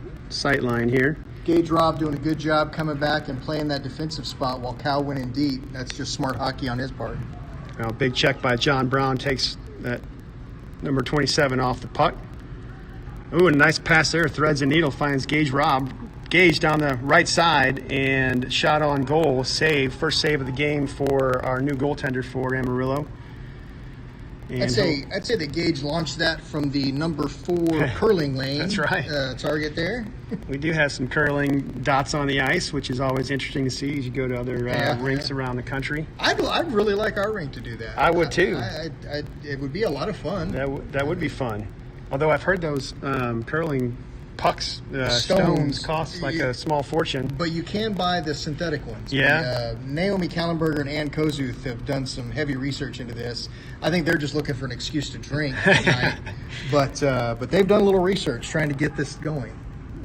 line here. Gage Robb doing a good job coming back and playing that defensive spot while Cal went in deep. That's just smart hockey on his part. Now big check by John Brown takes that number 27 off the puck. Ooh, and a nice pass there. Threads a needle, finds Gage Robb. Gage down the right side and shot on goal. Save. First save of the game for our new goaltender for Amarillo. And I'd say that Gage launched that from the number 4 curling lane. That's right. Target there. We do have some curling dots on the ice, which is always interesting to see as you go to other rinks around the country. I'd really like our rink to do that. I would too. It would be a lot of fun. That would be fun. Although I've heard those curling pucks, stones cost like a small fortune. But you can buy the synthetic ones. Yeah. Naomi Kallenberger and Ann Kozuth have done some heavy research into this. I think they're just looking for an excuse to drink tonight. But they've done a little research trying to get this going.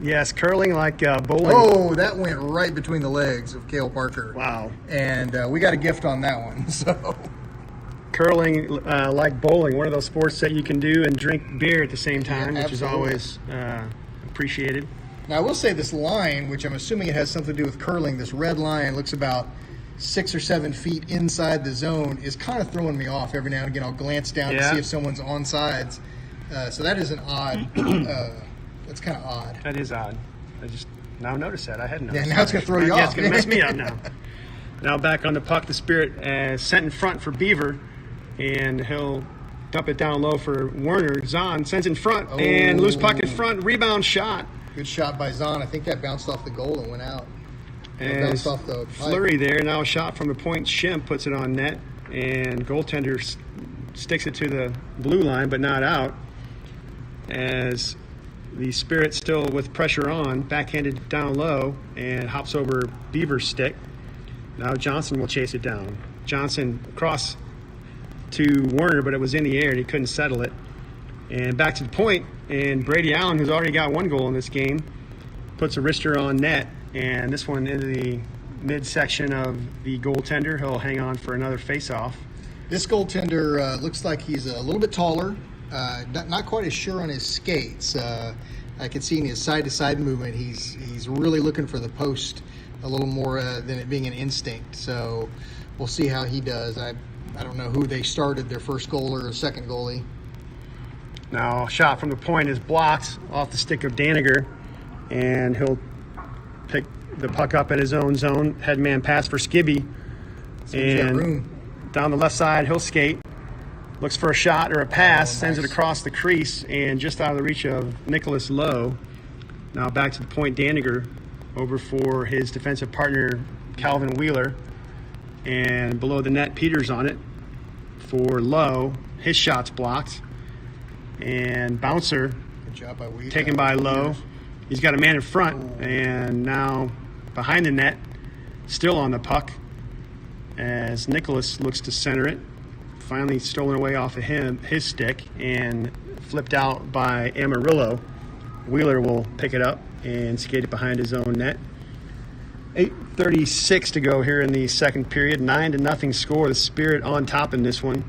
Yes, curling like bowling. Oh, that went right between the legs of Cale Parker. Wow. And we got a gift on that one. So. Curling like bowling, one of those sports that you can do and drink beer at the same time, which is always appreciated. Now, I will say this line, which I'm assuming it has something to do with curling, this red line looks about 6 or 7 feet inside the zone, is kind of throwing me off every now and again. I'll glance down to see if someone's on sides. So that is an odd, that's kind of odd. That is odd. I just now noticed that. I hadn't noticed now it's going to throw you off. Yeah, it's going to mess me up now. Now back on the puck, the Spirit sent in front for Beaver, and he'll dump it down low for Werner. Zahn sends in front, and loose puck in front, rebound shot. Good shot by Zahn. I think that bounced off the goal and went out. Bounced off the flurry there. Now a shot from the point. Shim puts it on net, and goaltender sticks it to the blue line, but not out. As the Spirit still with pressure on, backhanded down low, and hops over Beaver's stick. Now Johnson will chase it down. Johnson across to Werner, but it was in the air and he couldn't settle it. And back to the point, and Brady Allen, who's already got 1 goal in this game, puts a wrister on net, and this one into the midsection of the goaltender. He'll hang on for another face-off. This goaltender looks like he's a little bit taller, not quite as sure on his skates. I can see in his side-to-side movement, he's really looking for the post a little more than it being an instinct. So we'll see how he does. I don't know who they started, their first goalie or second goalie. Now, a shot from the point is blocked off the stick of Daniger, and he'll pick the puck up at his own zone. Headman pass for Skibby. And down the left side, he'll skate. looks for a shot or a pass, sends it nice. across the crease, and just out of the reach of Nicholas Lowe. Now back to the point, Daniger over for his defensive partner, Calvin Wheeler. And below the net, Peters on it for Lowe. His shot's blocked. And bouncer Good job by Wheeler. taken by Lowe. He's got a man in front, and now behind the net, still on the puck, as Nicholas looks to center it. Finally stolen away off of his stick, and flipped out by Amarillo. Wheeler will pick it up and skate it behind his own net. 8:36 to go here in the second period. 9-0 score. The Spirit on top in this one.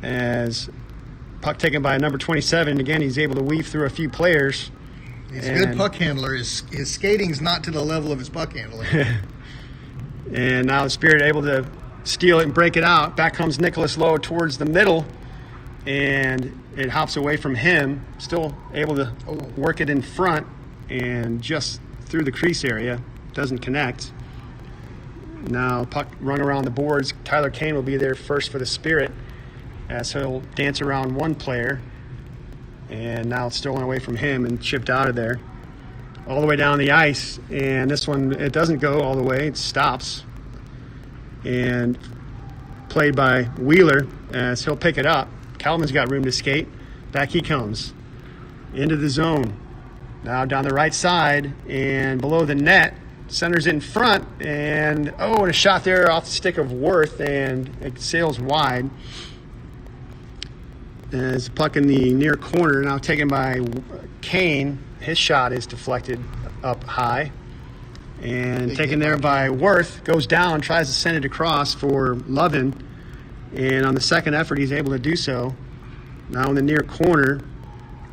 As puck taken by number 27. Again, he's able to weave through a few players. He's a good puck handler. His skating's not to the level of his puck handling. And now the Spirit able to steal it and break it out. Back comes Nicholas Lowe towards the middle, and it hops away from him. Still able to work it in front and just through the crease area. Doesn't connect. Now puck run around the boards. Tyler Kane will be there first for the Spirit, as he'll dance around one player. And now it's stolen away from him and chipped out of there. All the way down the ice. And this one, it doesn't go all the way. It stops. And played by Wheeler, as he'll pick it up. Calvin's got room to skate. Back he comes. Into the zone. Now down the right side and below the net. Centers in front. And a shot there off the stick of Worth, and it sails wide. As the puck in the near corner, now taken by Kane. His shot is deflected up high. And taken there by Worth. Goes down, tries to send it across for Lovin. And on the second effort, he's able to do so. Now in the near corner,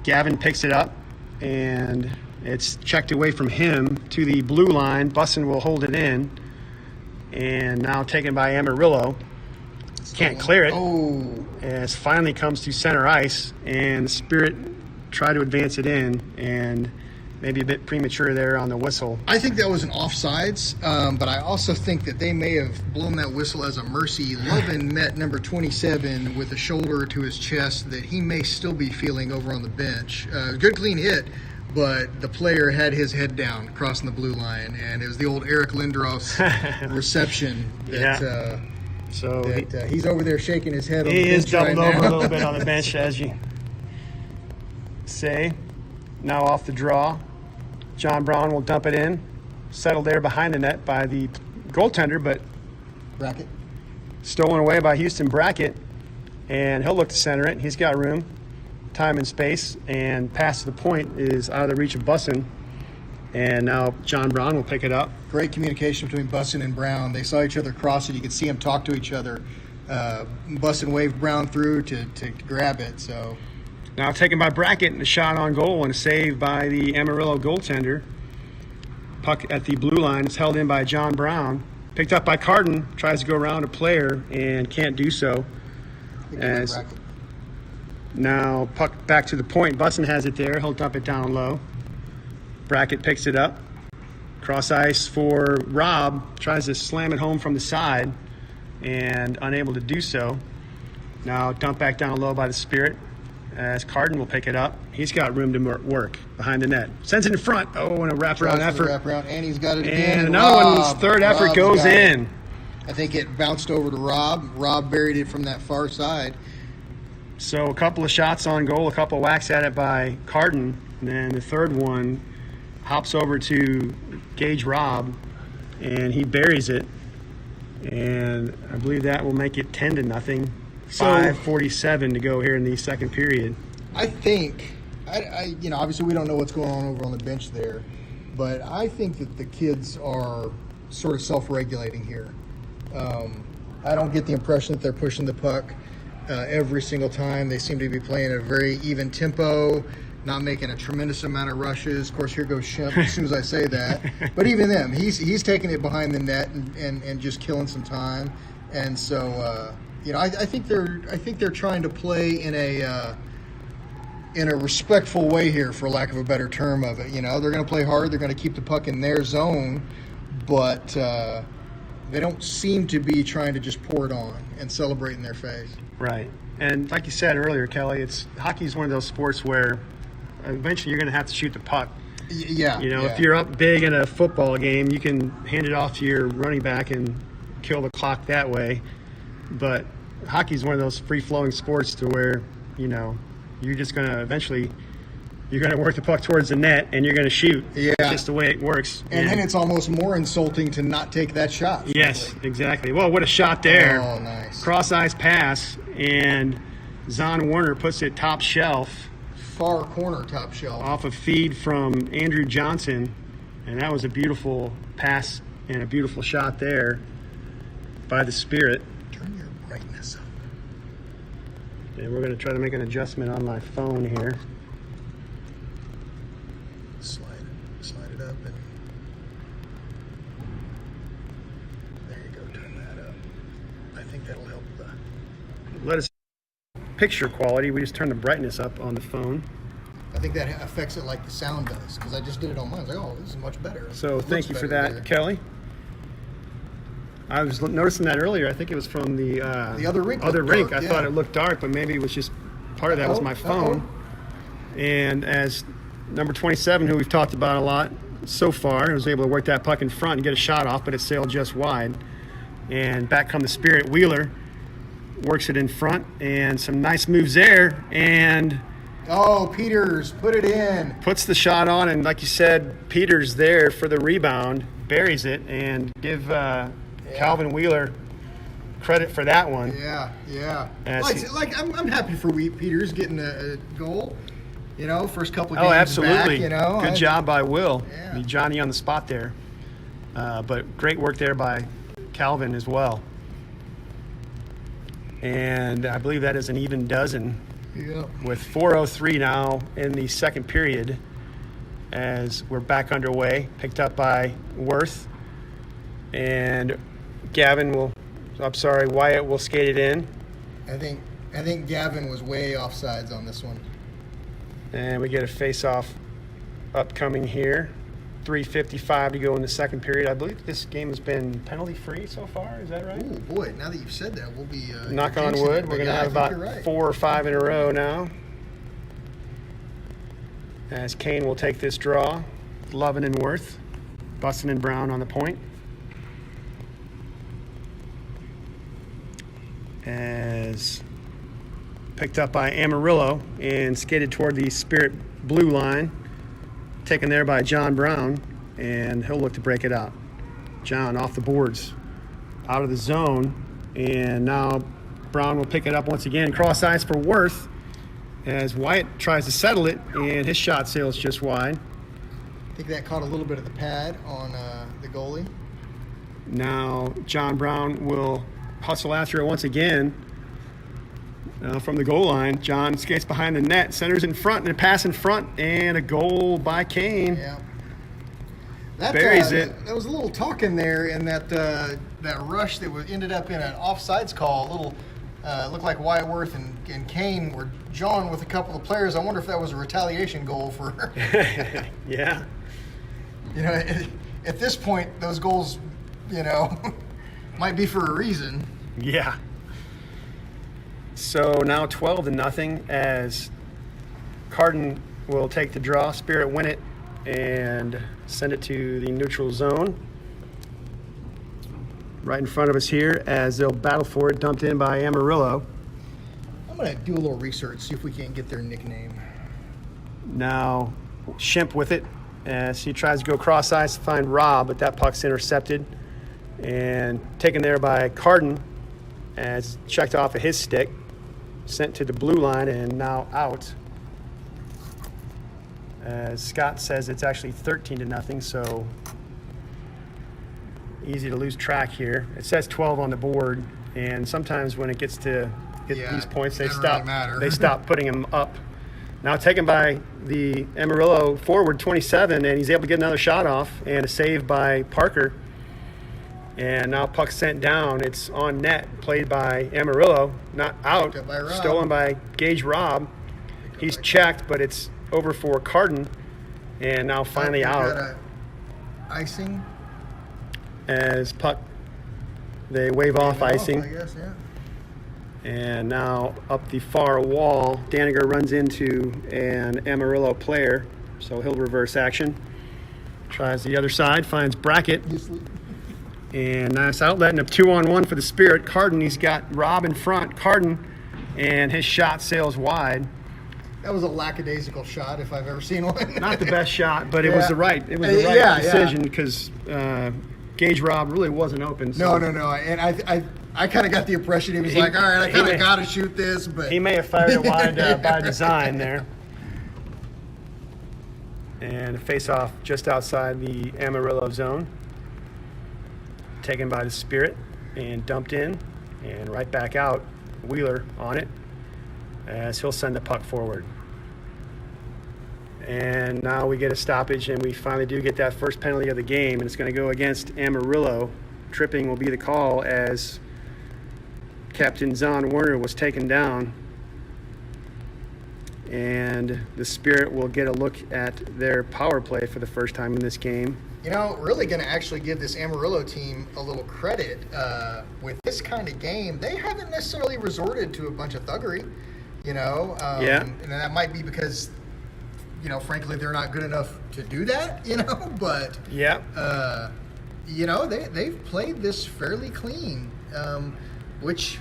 Gavin picks it up. And it's checked away from him to the blue line. Bussin will hold it in. And now taken by Amarillo. Can't clear it. As finally comes to center ice, and the Spirit try to advance it in, and maybe a bit premature there on the whistle. I think that was an offsides, but I also think that they may have blown that whistle as a mercy. Lovin met number 27 with a shoulder to his chest that he may still be feeling over on the bench. Good clean hit, but the player had his head down crossing the blue line, and it was the old Eric Lindros reception that, he's over there shaking his head on the bench. He is doubled right over now. a little bit on the bench, as you say. Now off the draw, John Brown will dump it in. Settled there behind the net by the goaltender, but Brackett. Stolen away by Houston Brackett. And he'll look to center it. He's got room, time and space, and pass to the point is out of the reach of Bussin. And now John Brown will pick it up. Great communication between Bussin and Brown. They saw each other cross it. You could see them talk to each other. Bussin waved Brown through to grab it. So now taken by Brackett, and a shot on goal and a save by the Amarillo goaltender. Puck at the blue line is held in by John Brown. Picked up by Carden. Tries to go around a player and can't do so. As now puck back to the point. Bussin has it there. He'll dump it down low. Brackett picks it up. Cross ice for Rob. Tries to slam it home from the side and unable to do so. Now dump back down low by the Spirit as Carden will pick it up. He's got room to work behind the net. Sends it in front. And a wraparound effort. And he's got it again. And another one's third effort goes in. I think it bounced over to Rob. Rob buried it from that far side. So a couple of shots on goal, a couple of whacks at it by Carden. And then the third one hops over to Gage Robb, and he buries it. And I believe that will make it 10-0. 5:47 to go here in the second period. I think, obviously we don't know what's going on over on the bench there, but I think that the kids are sort of self-regulating here. I don't get the impression that they're pushing the puck every single time. They seem to be playing at a very even tempo, not making a tremendous amount of rushes. Of course, here goes Shemp as soon as I say that. But even them, he's taking it behind the net and just killing some time. And so, I think they're trying to play in a respectful way here, for lack of a better term of it. They're going to play hard. They're going to keep the puck in their zone, but they don't seem to be trying to just pour it on and celebrate in their face. Right. And like you said earlier, Kelly, hockey is one of those sports where eventually you're going to have to shoot the puck. Yeah. If you're up big in a football game, you can hand it off to your running back and kill the clock that way. But hockey is one of those free-flowing sports to where, you're just going to eventually – you're going to work the puck towards the net, and you're going to shoot. Yeah. It's just the way it works. And then it's almost more insulting to not take that shot. Yes, exactly. Well, what a shot there. Oh, nice. Cross-ice pass, and Zahn Warner puts it top shelf. Far corner top shelf. Off a feed from Andrew Johnson, and that was a beautiful pass and a beautiful shot there by the Spirit. Turn your brightness up. And we're going to try to make an adjustment on my phone here. Slide it up, and there you go. Turn that up. I think that'll help. Let us picture quality. We just turn the brightness up on the phone. I think that affects it like the sound does, because I just did it on mine. I was like, oh, this is much better. So thank you for that, Kelly. I was noticing that earlier. I think it was from the other rink. I thought it looked dark, but maybe it was just part of that was my phone. And as number 27, who we've talked about a lot so far, was able to work that puck in front and get a shot off, but it sailed just wide. And back come the Spirit. Wheeler works it in front, and some nice moves there. And Peters, put it in. Puts the shot on, and like you said, Peters there for the rebound, buries it, and give Calvin Wheeler credit for that one. Yeah. I'm happy for Peters getting a goal. First couple of games absolutely. back, Good job by Will. Yeah. Be Johnny on the spot there. But great work there by Calvin as well. And I believe that is an even dozen. Yep. With 4:03 now in the second period as we're back underway, picked up by Worth. And Wyatt will skate it in. I think Gavin was way offsides on this one. And we get a face-off upcoming here. 3:55 to go in the second period. I believe this game has been penalty-free so far. Is that right? Oh, boy. Now that you've said that, we'll be... knock on wood. We're going to have about 4 or 5 in a row now. As Kane will take this draw. Lovin and Worth. Bussin and Brown on the point. As picked up by Amarillo and skated toward the Spirit blue line. Taken there by John Brown, and he'll look to break it out. John off the boards, out of the zone, and now Brown will pick it up once again. Cross ice for Worth as Wyatt tries to settle it, and his shot sails just wide. I think that caught a little bit of the pad on the goalie. Now John Brown will hustle after it once again. From the goal line, John skates behind the net, centers in front, and a pass in front, and a goal by Kane. Yeah. Buries it. There was a little talk in there in that rush that ended up in an offsides call. A little looked like Wyatt Worth and Kane were jawing with a couple of players. I wonder if that was a retaliation goal for. Yeah. At this point, those goals, might be for a reason. Yeah. So now 12-0 as Carden will take the draw. Spirit win it and send it to the neutral zone. Right in front of us here as they'll battle for it, dumped in by Amarillo. I'm going to do a little research, see if we can't get their nickname. Now Shimp with it as he tries to go cross ice to find Rob, but that puck's intercepted and taken there by Carden as checked off of his stick. Sent to the blue line and now out. As Scott says, it's actually 13-0, so easy to lose track here. It says 12 on the board, and sometimes when it gets to these points, they stop putting them up. Now taken by the Amarillo forward, 27, and he's able to get another shot off, and a save by Parker. And now puck sent down. It's on net, played by Amarillo, not out. Stolen by Gage Robb. He's checked, but it's over for Carden. And now finally out. Icing. As puck, they wave off icing. I guess, yeah. And now up the far wall, Daniger runs into an Amarillo player, so he'll reverse action. Tries the other side, finds Brackett. And nice outlet and a 2-on-1 for the Spirit. Carden, he's got Rob in front. Carden, and his shot sails wide. That was a lackadaisical shot if I've ever seen one. Not the best shot, but it was the right decision because Gage Rob really wasn't open. So. No. And I kind of got the impression he was like, all right, I kind of got to shoot this. But he may have fired it wide by design there. And a face-off just outside the Amarillo zone. Taken by the Spirit and dumped in and right back out. Wheeler on it as he'll send the puck forward. And now we get a stoppage, and we finally do get that first penalty of the game, and it's going to go against Amarillo. Tripping will be the call as Captain Zahn Werner was taken down. And the Spirit will get a look at their power play for the first time in this game. You know, really going to actually give this Amarillo team a little credit. With this kind of game, they haven't necessarily resorted to a bunch of thuggery, you know. And that might be because, you know, frankly, they're not good enough to do that, you know. But, you know, they've played this fairly clean, which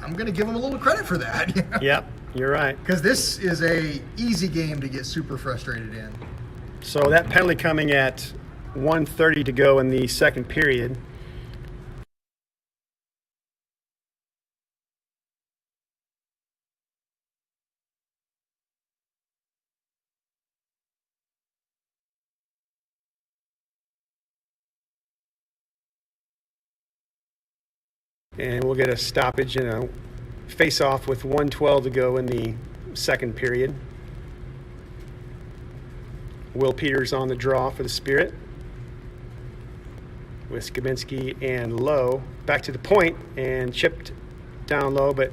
I'm going to give them a little credit for that. You know? Yep, you're right. Because this is a easy game to get super frustrated in. So that penalty coming at 1:30 to go in the second period. And we'll get a stoppage and a face-off with 1:12 to go in the second period. Will Peters on the draw for the Spirit, with Skabinski and Lowe. Back to the point and chipped down low, but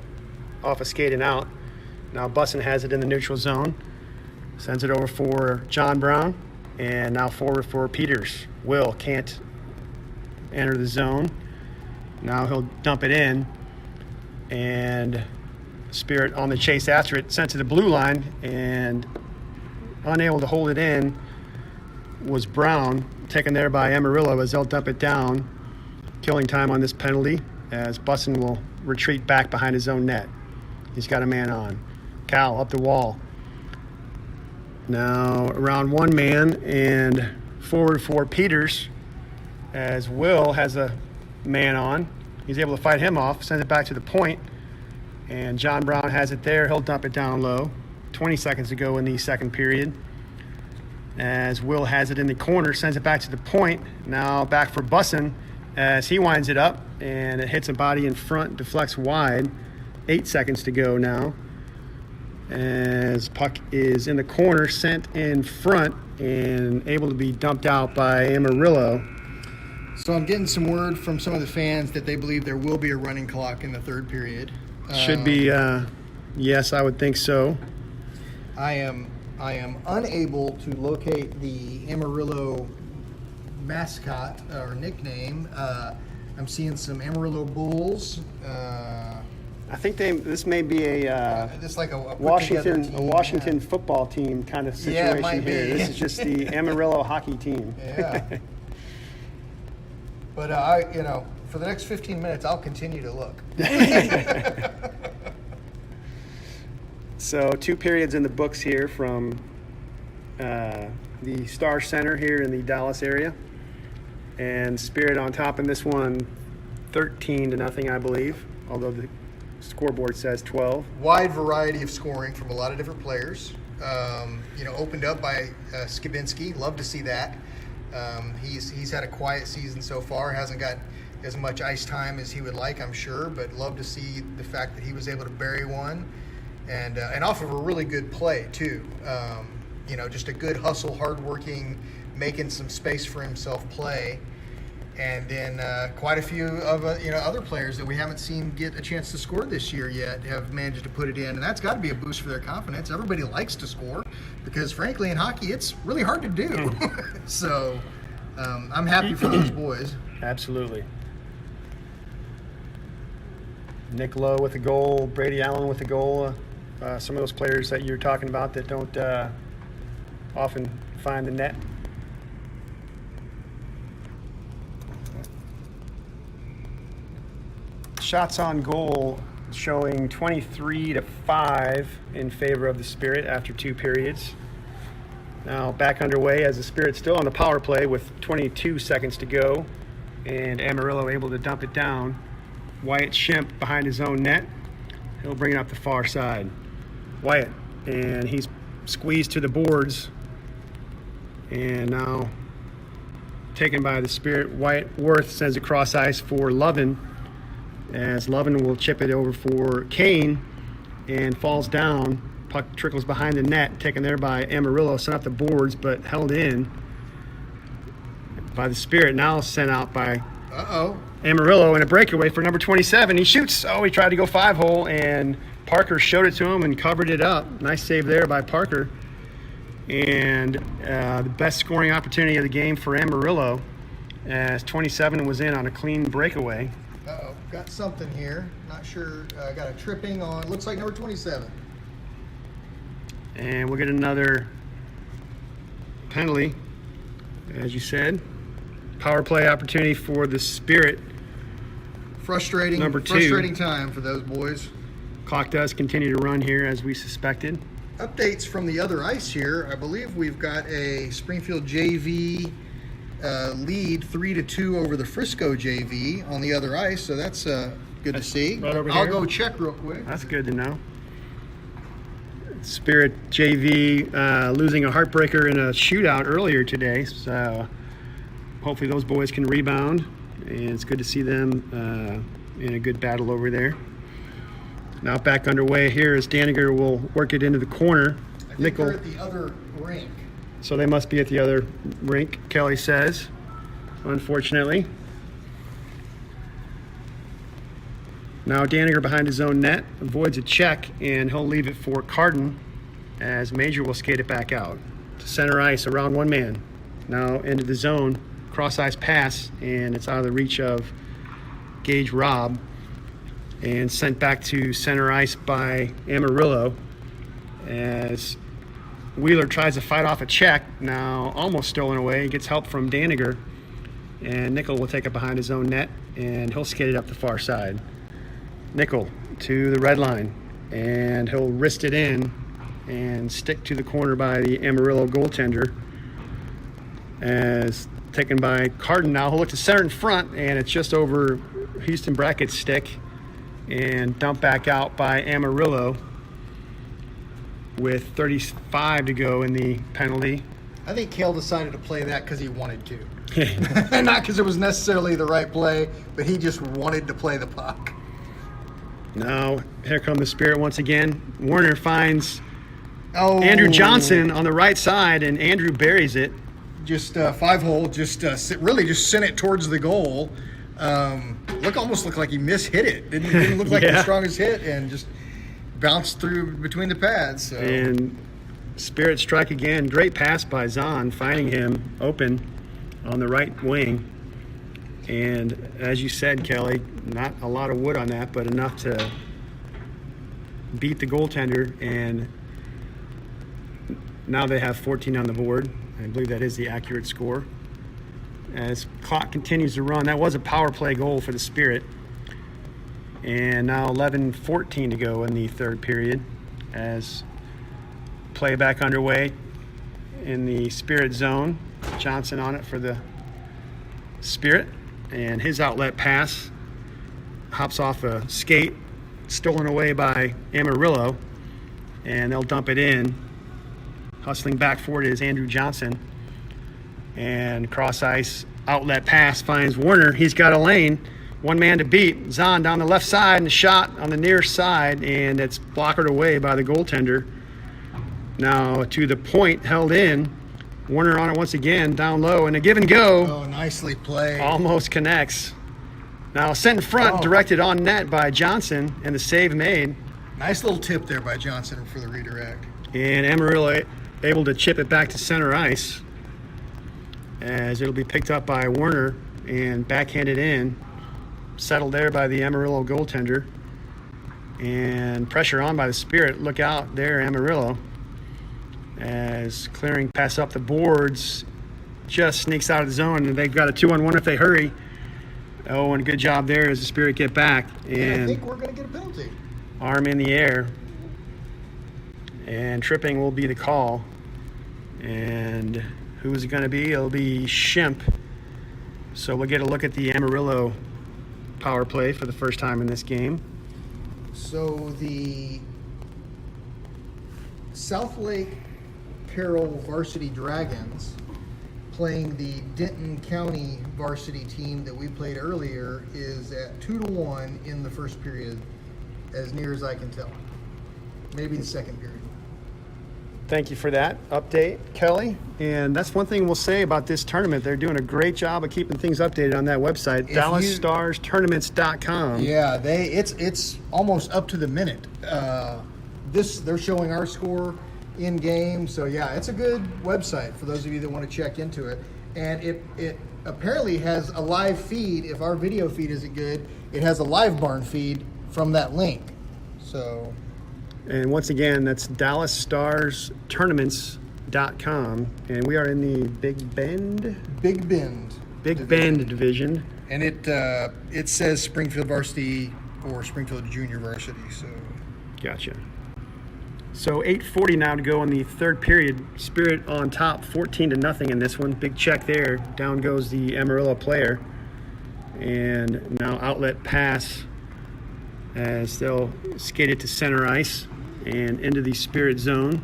off a skate and out. Now Bussin has it in the neutral zone. Sends it over for John Brown, and now forward for Peters. Will can't enter the zone. Now he'll dump it in, and Spirit on the chase after it, sent to the blue line, and unable to hold it in was Brown, taken there by Amarillo as they'll dump it down, killing time on this penalty as Bussin will retreat back behind his own net. He's got a man on. Cal up the wall. Now around one man and forward for Peters as Will has a man on. He's able to fight him off, sends it back to the point, and John Brown has it there. He'll dump it down low. 20 seconds to go in the second period as Will has it in the corner, sends it back to the point. Now back for Bussin as he winds it up, and it hits a body in front, deflects wide. 8 seconds to go now as puck is in the corner, sent in front, and able to be dumped out by Amarillo. So I'm getting some word from some of the fans that they believe there will be a running clock in the third period. Should be, yes, I would think so. I am unable to locate the Amarillo mascot or nickname. I'm seeing some Amarillo Bulls. I think this may be a just like a Washington football team kind of situation it might here. be. This is just the Amarillo hockey team. Yeah. But for the next 15 minutes, I'll continue to look. So 2 periods in the books here from the Star Center here in the Dallas area, and Spirit on top in this one, 13-0, I believe. Although the scoreboard says 12. Wide variety of scoring from a lot of different players. Opened up by Skabinski. Love to see that. He's had a quiet season so far. Hasn't got as much ice time as he would like, I'm sure, but love to see the fact that he was able to bury one, and off of a really good play too. Just a good hustle, hardworking, making some space for himself play, and then quite a few of other players that we haven't seen get a chance to score this year yet have managed to put it in, and that's got to be a boost for their confidence. Everybody likes to score because, frankly, in hockey, it's really hard to do. So I'm happy for those boys. Absolutely. Nick Lowe with a goal, Brady Allen with a goal. Some of those players that you're talking about that don't often find the net. Shots on goal showing 23-5 in favor of the Spirit after 2 periods. Now back underway as the Spirit still on the power play with 22 seconds to go, and Amarillo able to dump it down. Wyatt Shemp behind his own net. He'll bring it up the far side. Wyatt, and he's squeezed to the boards, and now taken by the Spirit. Wyatt Worth sends it cross ice for Lovin, as Lovin will chip it over for Kane and falls down. Puck trickles behind the net, taken there by Amarillo, sent up the boards but held in by the Spirit. Now sent out by Amarillo in a breakaway for number 27. He shoots. Oh, he tried to go 5-hole, and Parker showed it to him and covered it up. Nice save there by Parker. And the best scoring opportunity of the game for Amarillo, as 27 was in on a clean breakaway. Got something here. Not sure. Got a tripping on, looks like number 27. And we'll get another penalty, as you said. Power play opportunity for the Spirit. Frustrating. Number 2. Frustrating time for those boys. Clock does continue to run here as we suspected. Updates from the other ice here. I believe we've got a Springfield JV lead 3-2 over the Frisco JV on the other ice, so that's good to see. Right over I'll here. go check real quick. That's good to know. Spirit JV losing a heartbreaker in a shootout earlier today, so hopefully those boys can rebound, and it's good to see them in a good battle over there. Now back underway here as Daniger will work it into the corner. I think they're at the other rink. So they must be at the other rink, Kelly says, unfortunately. Now Daniger behind his own net, avoids a check, and he'll leave it for Carden as Major will skate it back out to center ice around one man. Now into the zone, cross ice pass, and it's out of the reach of Gage Robb, and sent back to center ice by Amarillo as Wheeler tries to fight off a check, now almost stolen away, gets help from Daniger, and Nickel will take it behind his own net, and he'll skate it up the far side. Nickel to the red line, and he'll wrist it in and stick to the corner by the Amarillo goaltender, as taken by Carden. Now he'll look to center in front, and it's just over Houston Brackett's stick, and dumped back out by Amarillo with 35 to go in the penalty. I think Kale decided to play that because he wanted to. Not because it was necessarily the right play, but he just wanted to play the puck. Now, here come the Spirit once again. Warner finds Andrew Johnson on the right side, and Andrew buries it. Just 5-hole, really just sent it towards the goal. Almost looked like he mishit it. Didn't look like the strongest hit, and just bounced through between the pads. So. And Spirit strike again. Great pass by Zahn, finding him open on the right wing. And as you said, Kelly, not a lot of wood on that, but enough to beat the goaltender. And now they have 14 on the board. I believe that is the accurate score. As clock continues to run, that was a power play goal for the Spirit. And now 11:14 to go in the third period as play back underway in the Spirit zone. Johnson on it for the Spirit, and his outlet pass hops off a skate, stolen away by Amarillo, and they'll dump it in. Hustling back forward is Andrew Johnson, and cross ice outlet pass finds Warner. He's got a lane. One man to beat. Zahn down the left side, and a shot on the near side, and it's blockered away by the goaltender. Now to the point, held in. Warner on it once again, down low, and a give and go. Oh, nicely played. Almost connects. Now sent in front, directed on net by Johnson, and the save made. Nice little tip there by Johnson for the redirect. And Amarillo able to chip it back to center ice, as it'll be picked up by Warner and backhanded in. Settled there by the Amarillo goaltender. And pressure on by the Spirit. Look out there, Amarillo. As clearing pass up the boards, just sneaks out of the zone, and they've got a 2-on-1 if they hurry. Oh, and a good job there as the Spirit get back. And I think we're going to get a penalty. Arm in the air. And tripping will be the call. And who is it going to be? It'll be Shemp. So we'll get a look at the Amarillo power play for the first time in this game. So the South Lake Carroll Varsity Dragons playing the Denton County varsity team that we played earlier is at 2-1 in the first period, as near as I can tell. Maybe the second period. Thank you for that update, Kelly. And that's one thing we'll say about this tournament. They're doing a great job of keeping things updated on that website, DallasStarsTournaments.com. Yeah, it's almost up to the minute. They're showing our score in game, so yeah, it's a good website for those of you that want to check into it. And it apparently has a live feed. If our video feed isn't good, it has a live barn feed from that link. So. And once again, that's DallasStarsTournaments.com, and we are in the Big Bend division. And it says Springfield Varsity or Springfield Junior Varsity. So. Gotcha. So 8:40 now to go in the third period. Spirit on top, 14-0 in this one. Big check there. Down goes the Amarillo player, and now outlet pass as they'll skate it to center ice and into the Spirit zone.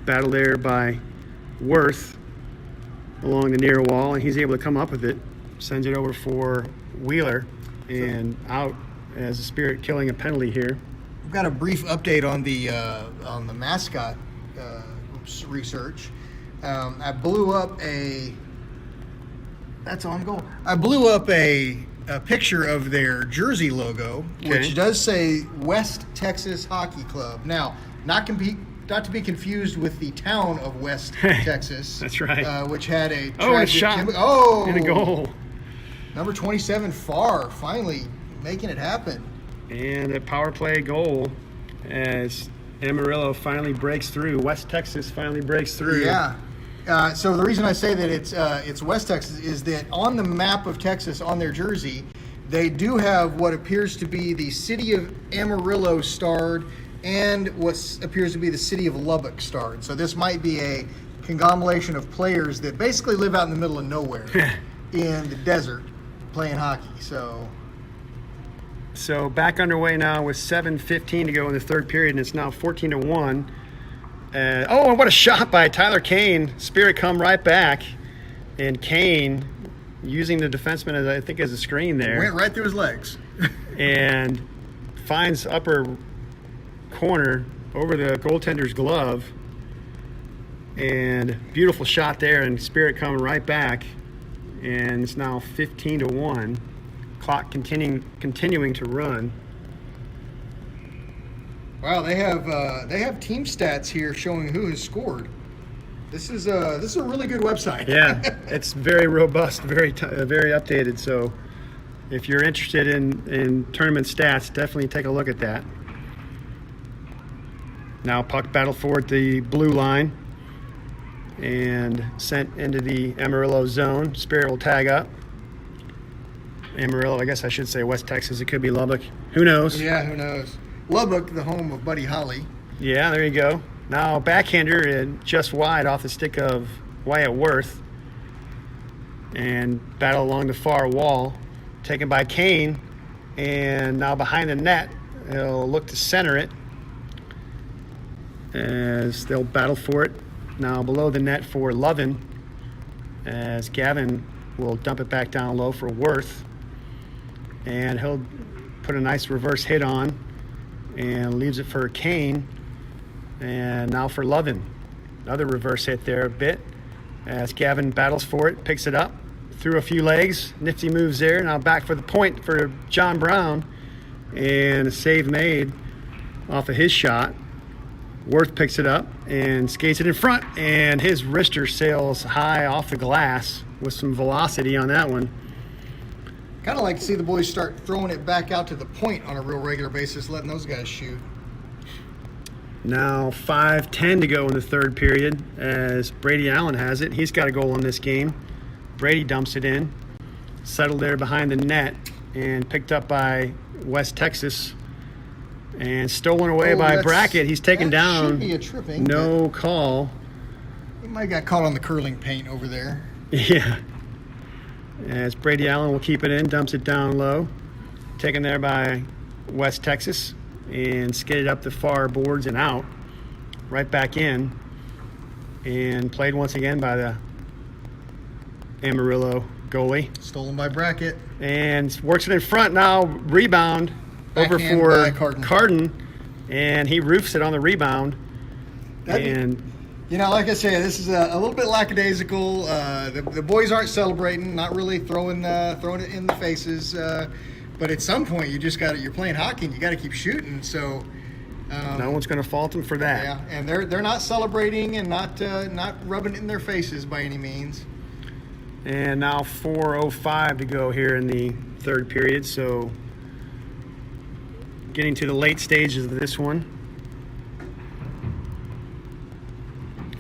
Battle there by Worth along the near wall, and he's able to come up with it. Sends it over for Wheeler, and out as the Spirit killing a penalty here. We've got a brief update on the mascot research. I blew up a picture of their jersey logo, which does say West Texas Hockey Club. Now, not to be confused with the town of West Texas. That's right. Which had a a shot. And a goal. Number 27, Farr, finally making it happen. And a power play goal as Amarillo finally breaks through. West Texas finally breaks through. Yeah. So the reason I say that it's West Texas is that on the map of Texas on their jersey, they do have what appears to be the city of Amarillo starred and what appears to be the city of Lubbock starred. So this might be a conglomeration of players that basically live out in the middle of nowhere in the desert playing hockey. So back underway now with 7:15 to go in the third period, and it's now 14-1. And what a shot by Tyler Kane. Spirit come right back, and Kane using the defenseman as a screen there. Went right through his legs. And finds upper corner over the goaltender's glove. And beautiful shot there, and Spirit coming right back. And it's now 15-1. Clock continuing to run. Wow, they have team stats here showing who has scored. This is a really good website. Yeah, it's very robust, very updated. So if you're interested in tournament stats, definitely take a look at that. Now puck battle forward the blue line and sent into the Amarillo zone. Spirit will tag up. Amarillo, I guess I should say West Texas. It could be Lubbock. Who knows? Yeah, who knows? Lubbock, the home of Buddy Holly. Yeah, there you go. Now backhander just wide off the stick of Wyatt Worth. And battle along the far wall. Taken by Kane. And now behind the net. He'll look to center it. As they'll battle for it. Now below the net for Lovin. As Gavin will dump it back down low for Worth. And he'll put a nice reverse hit on and leaves it for Kane. And now for Lovin. Another reverse hit there a bit as Gavin battles for it, picks it up, through a few legs. Nifty moves there. Now back for the point for John Brown. And a save made off of his shot. Worth picks it up and skates it in front. And his wrister sails high off the glass with some velocity on that one. Kind of like to see the boys start throwing it back out to the point on a real regular basis, letting those guys shoot. Now 5:10 to go in the third period as Brady Allen has it. He's got a goal in this game. Brady dumps it in, settled there behind the net, and picked up by West Texas and stolen away by Brackett. He's taken down. Should be a tripping. No call. He might have got caught on the curling paint over there. Yeah. As Brady Allen will keep it in, dumps it down low. Taken there by West Texas and skidded up the far boards and out. Right back in. And played once again by the Amarillo goalie. Stolen by Brackett. And works it in front now. Rebound Backhand over by for Carden. Carden. And he roofs it on the rebound. You know, like I say, this is a little bit lackadaisical. The boys aren't celebrating, not really throwing it in the faces. But at some point, you just got you're playing hockey and you got to keep shooting. So no one's going to fault him for that. yeah, and they're not celebrating and not rubbing it in their faces by any means. And now 4:05 to go here in the third period. So getting to the late stages of this one.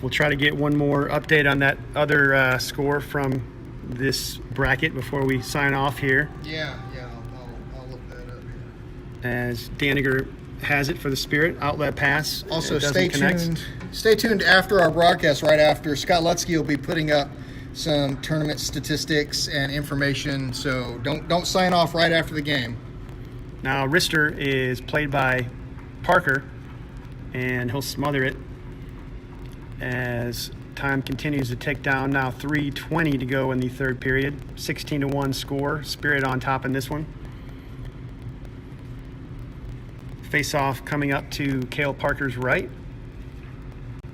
We'll try to get one more update on that other score from this bracket before we sign off here. Yeah, I'll look that up here. As Daniger has it for the Spirit, outlet pass. Also, It stay doesn't connect. tuned. Stay tuned after our broadcast. Right after, Scott Lutsky will be putting up some tournament statistics and information. So don't sign off right after the game. Now Rister is played by Parker, and he'll smother it as time continues to tick down. Now 3:20 to go in the third period. 16-1 score. Spirit on top in this one. Face-off coming up to Cale Parker's right.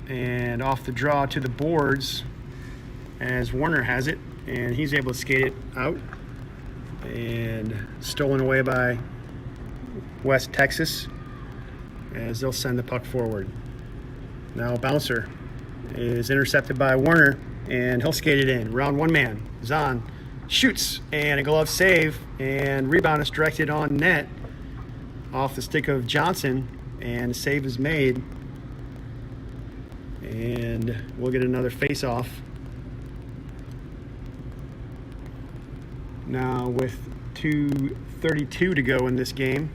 And off the draw to the boards as Warner has it. And he's able to skate it out. And stolen away by West Texas as they'll send the puck forward. Now a bouncer is intercepted by Warner, and he'll skate it in. Round one man. Zahn shoots, and a glove save, and rebound is directed on net off the stick of Johnson, and a save is made. And we'll get another face-off. Now with 2:32 to go in this game.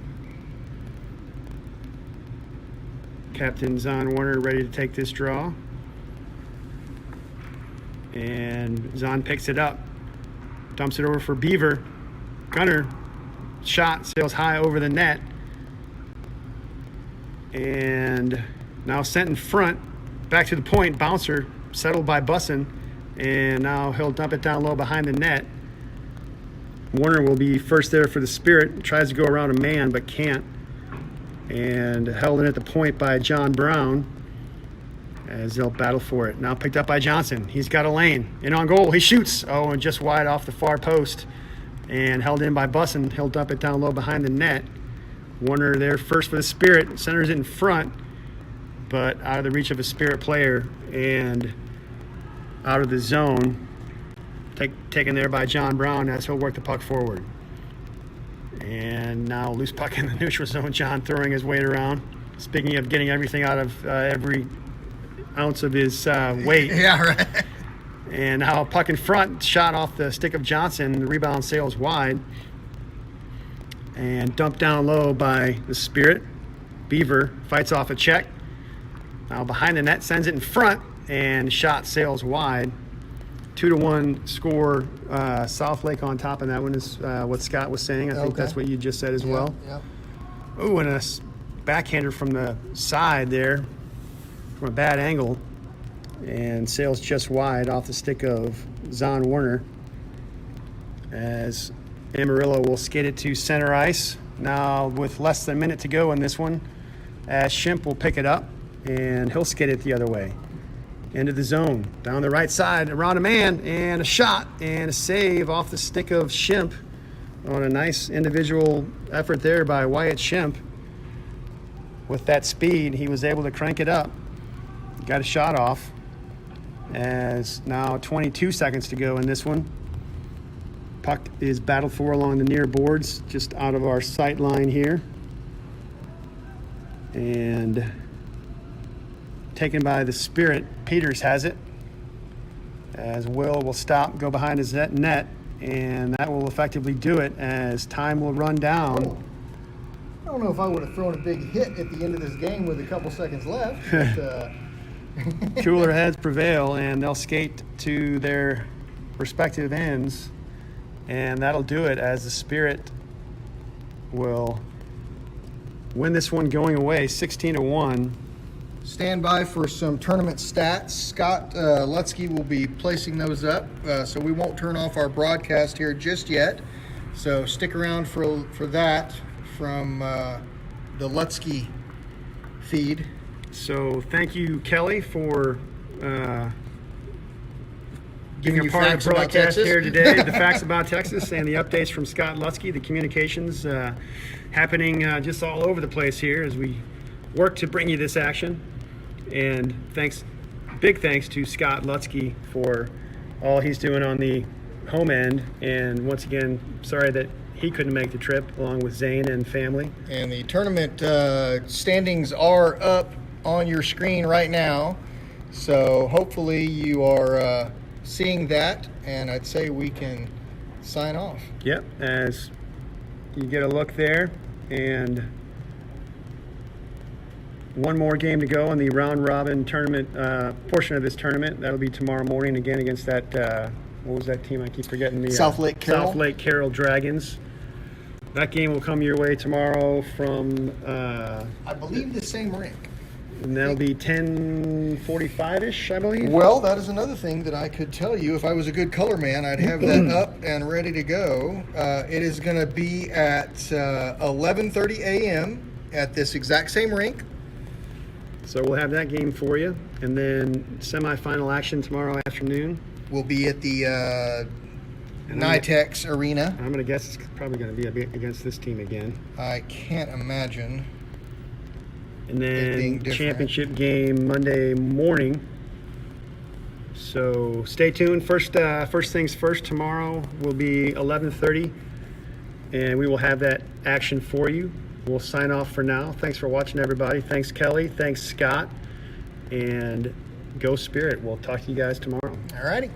Captain Zahn Warner ready to take this draw. And Zahn picks it up. Dumps it over for Beaver. Gunner. Shot sails high over the net. And now sent in front. Back to the point. Bouncer settled by Bussin. And now he'll dump it down low behind the net. Warner will be first there for the Spirit. Tries to go around a man but can't. And held in at the point by John Brown as they'll battle for it. Now picked up by Johnson. He's got a lane. In on goal. He shoots. Oh, and just wide off the far post. And held in by Bussin. He'll dump it down low behind the net. Warner there first for the Spirit. Centers it in front, but out of the reach of a Spirit player and out of the zone. Taken there by John Brown as he'll work the puck forward. And now loose puck in the neutral zone. John throwing his weight around. Speaking of getting everything out of every ounce of his weight. Yeah, right. And now a puck in front, shot off the stick of Johnson. The rebound sails wide. And dumped down low by the Spirit. Beaver fights off a check. Now behind the net, sends it in front. And shot sails wide. 2-1 score. South Lake on top, and that one is what Scott was saying. I think that's what you just said as well. Yeah. Oh, and a backhander from the side there, from a bad angle, and sails just wide off the stick of Zahn Warner. As Amarillo will skate it to center ice. Now with less than a minute to go in this one, as Shimp will pick it up, and he'll skate it the other way. Into the zone, down the right side, around a man, and a shot, and a save off the stick of Shimp on a nice individual effort there by Wyatt Shimp. With that speed, he was able to crank it up. Got a shot off, as now 22 seconds to go in this one. Puck is battled for along the near boards, just out of our sight line here. And taken by the Spirit. Peters has it. As Will stop, go behind his net, and that will effectively do it as time will run down. I don't know if I would have thrown a big hit at the end of this game with a couple seconds left. But, Cooler heads prevail, and they'll skate to their respective ends, and that'll do it as the Spirit will win this one going away 16-1. Stand by for some tournament stats. Scott Lutsky will be placing those up, so we won't turn off our broadcast here just yet. So stick around for that from the Lutsky feed. So thank you, Kelly, for Giving being you a part of facts the about broadcast Texas. here today. The facts about Texas and the updates from Scott Lutsky, the communications happening just all over the place here as we work to bring you this action. And big thanks to Scott Lutsky for all he's doing on the home end. And once again, sorry that he couldn't make the trip along with Zane and family. And the tournament standings are up on your screen right now. So hopefully you are seeing that, and I'd say we can sign off. Yep, as you get a look there, and one more game to go in the round robin tournament portion of this tournament. That'll be tomorrow morning again against that what was that team? I keep forgetting the South Lake Carroll. South Lake Carroll Dragons. That game will come your way tomorrow from I believe the same rink. and that'll be 10:45-ish, I believe. Well, that is another thing that I could tell you. If I was a good color man, I'd have that up and ready to go. It is going to be at 11:30 a.m. at this exact same rink. So we'll have that game for you, and then semifinal action tomorrow afternoon. We'll be at the NYTEX Arena. I'm going to guess it's probably going to be against this team again. I can't imagine. And It being then different. championship game Monday morning. So stay tuned. First things first, tomorrow will be 11:30, and we will have that action for you. We'll sign off for now. Thanks for watching, everybody. Thanks, Kelly. Thanks, Scott. And go Spirit. We'll talk to you guys tomorrow. All righty.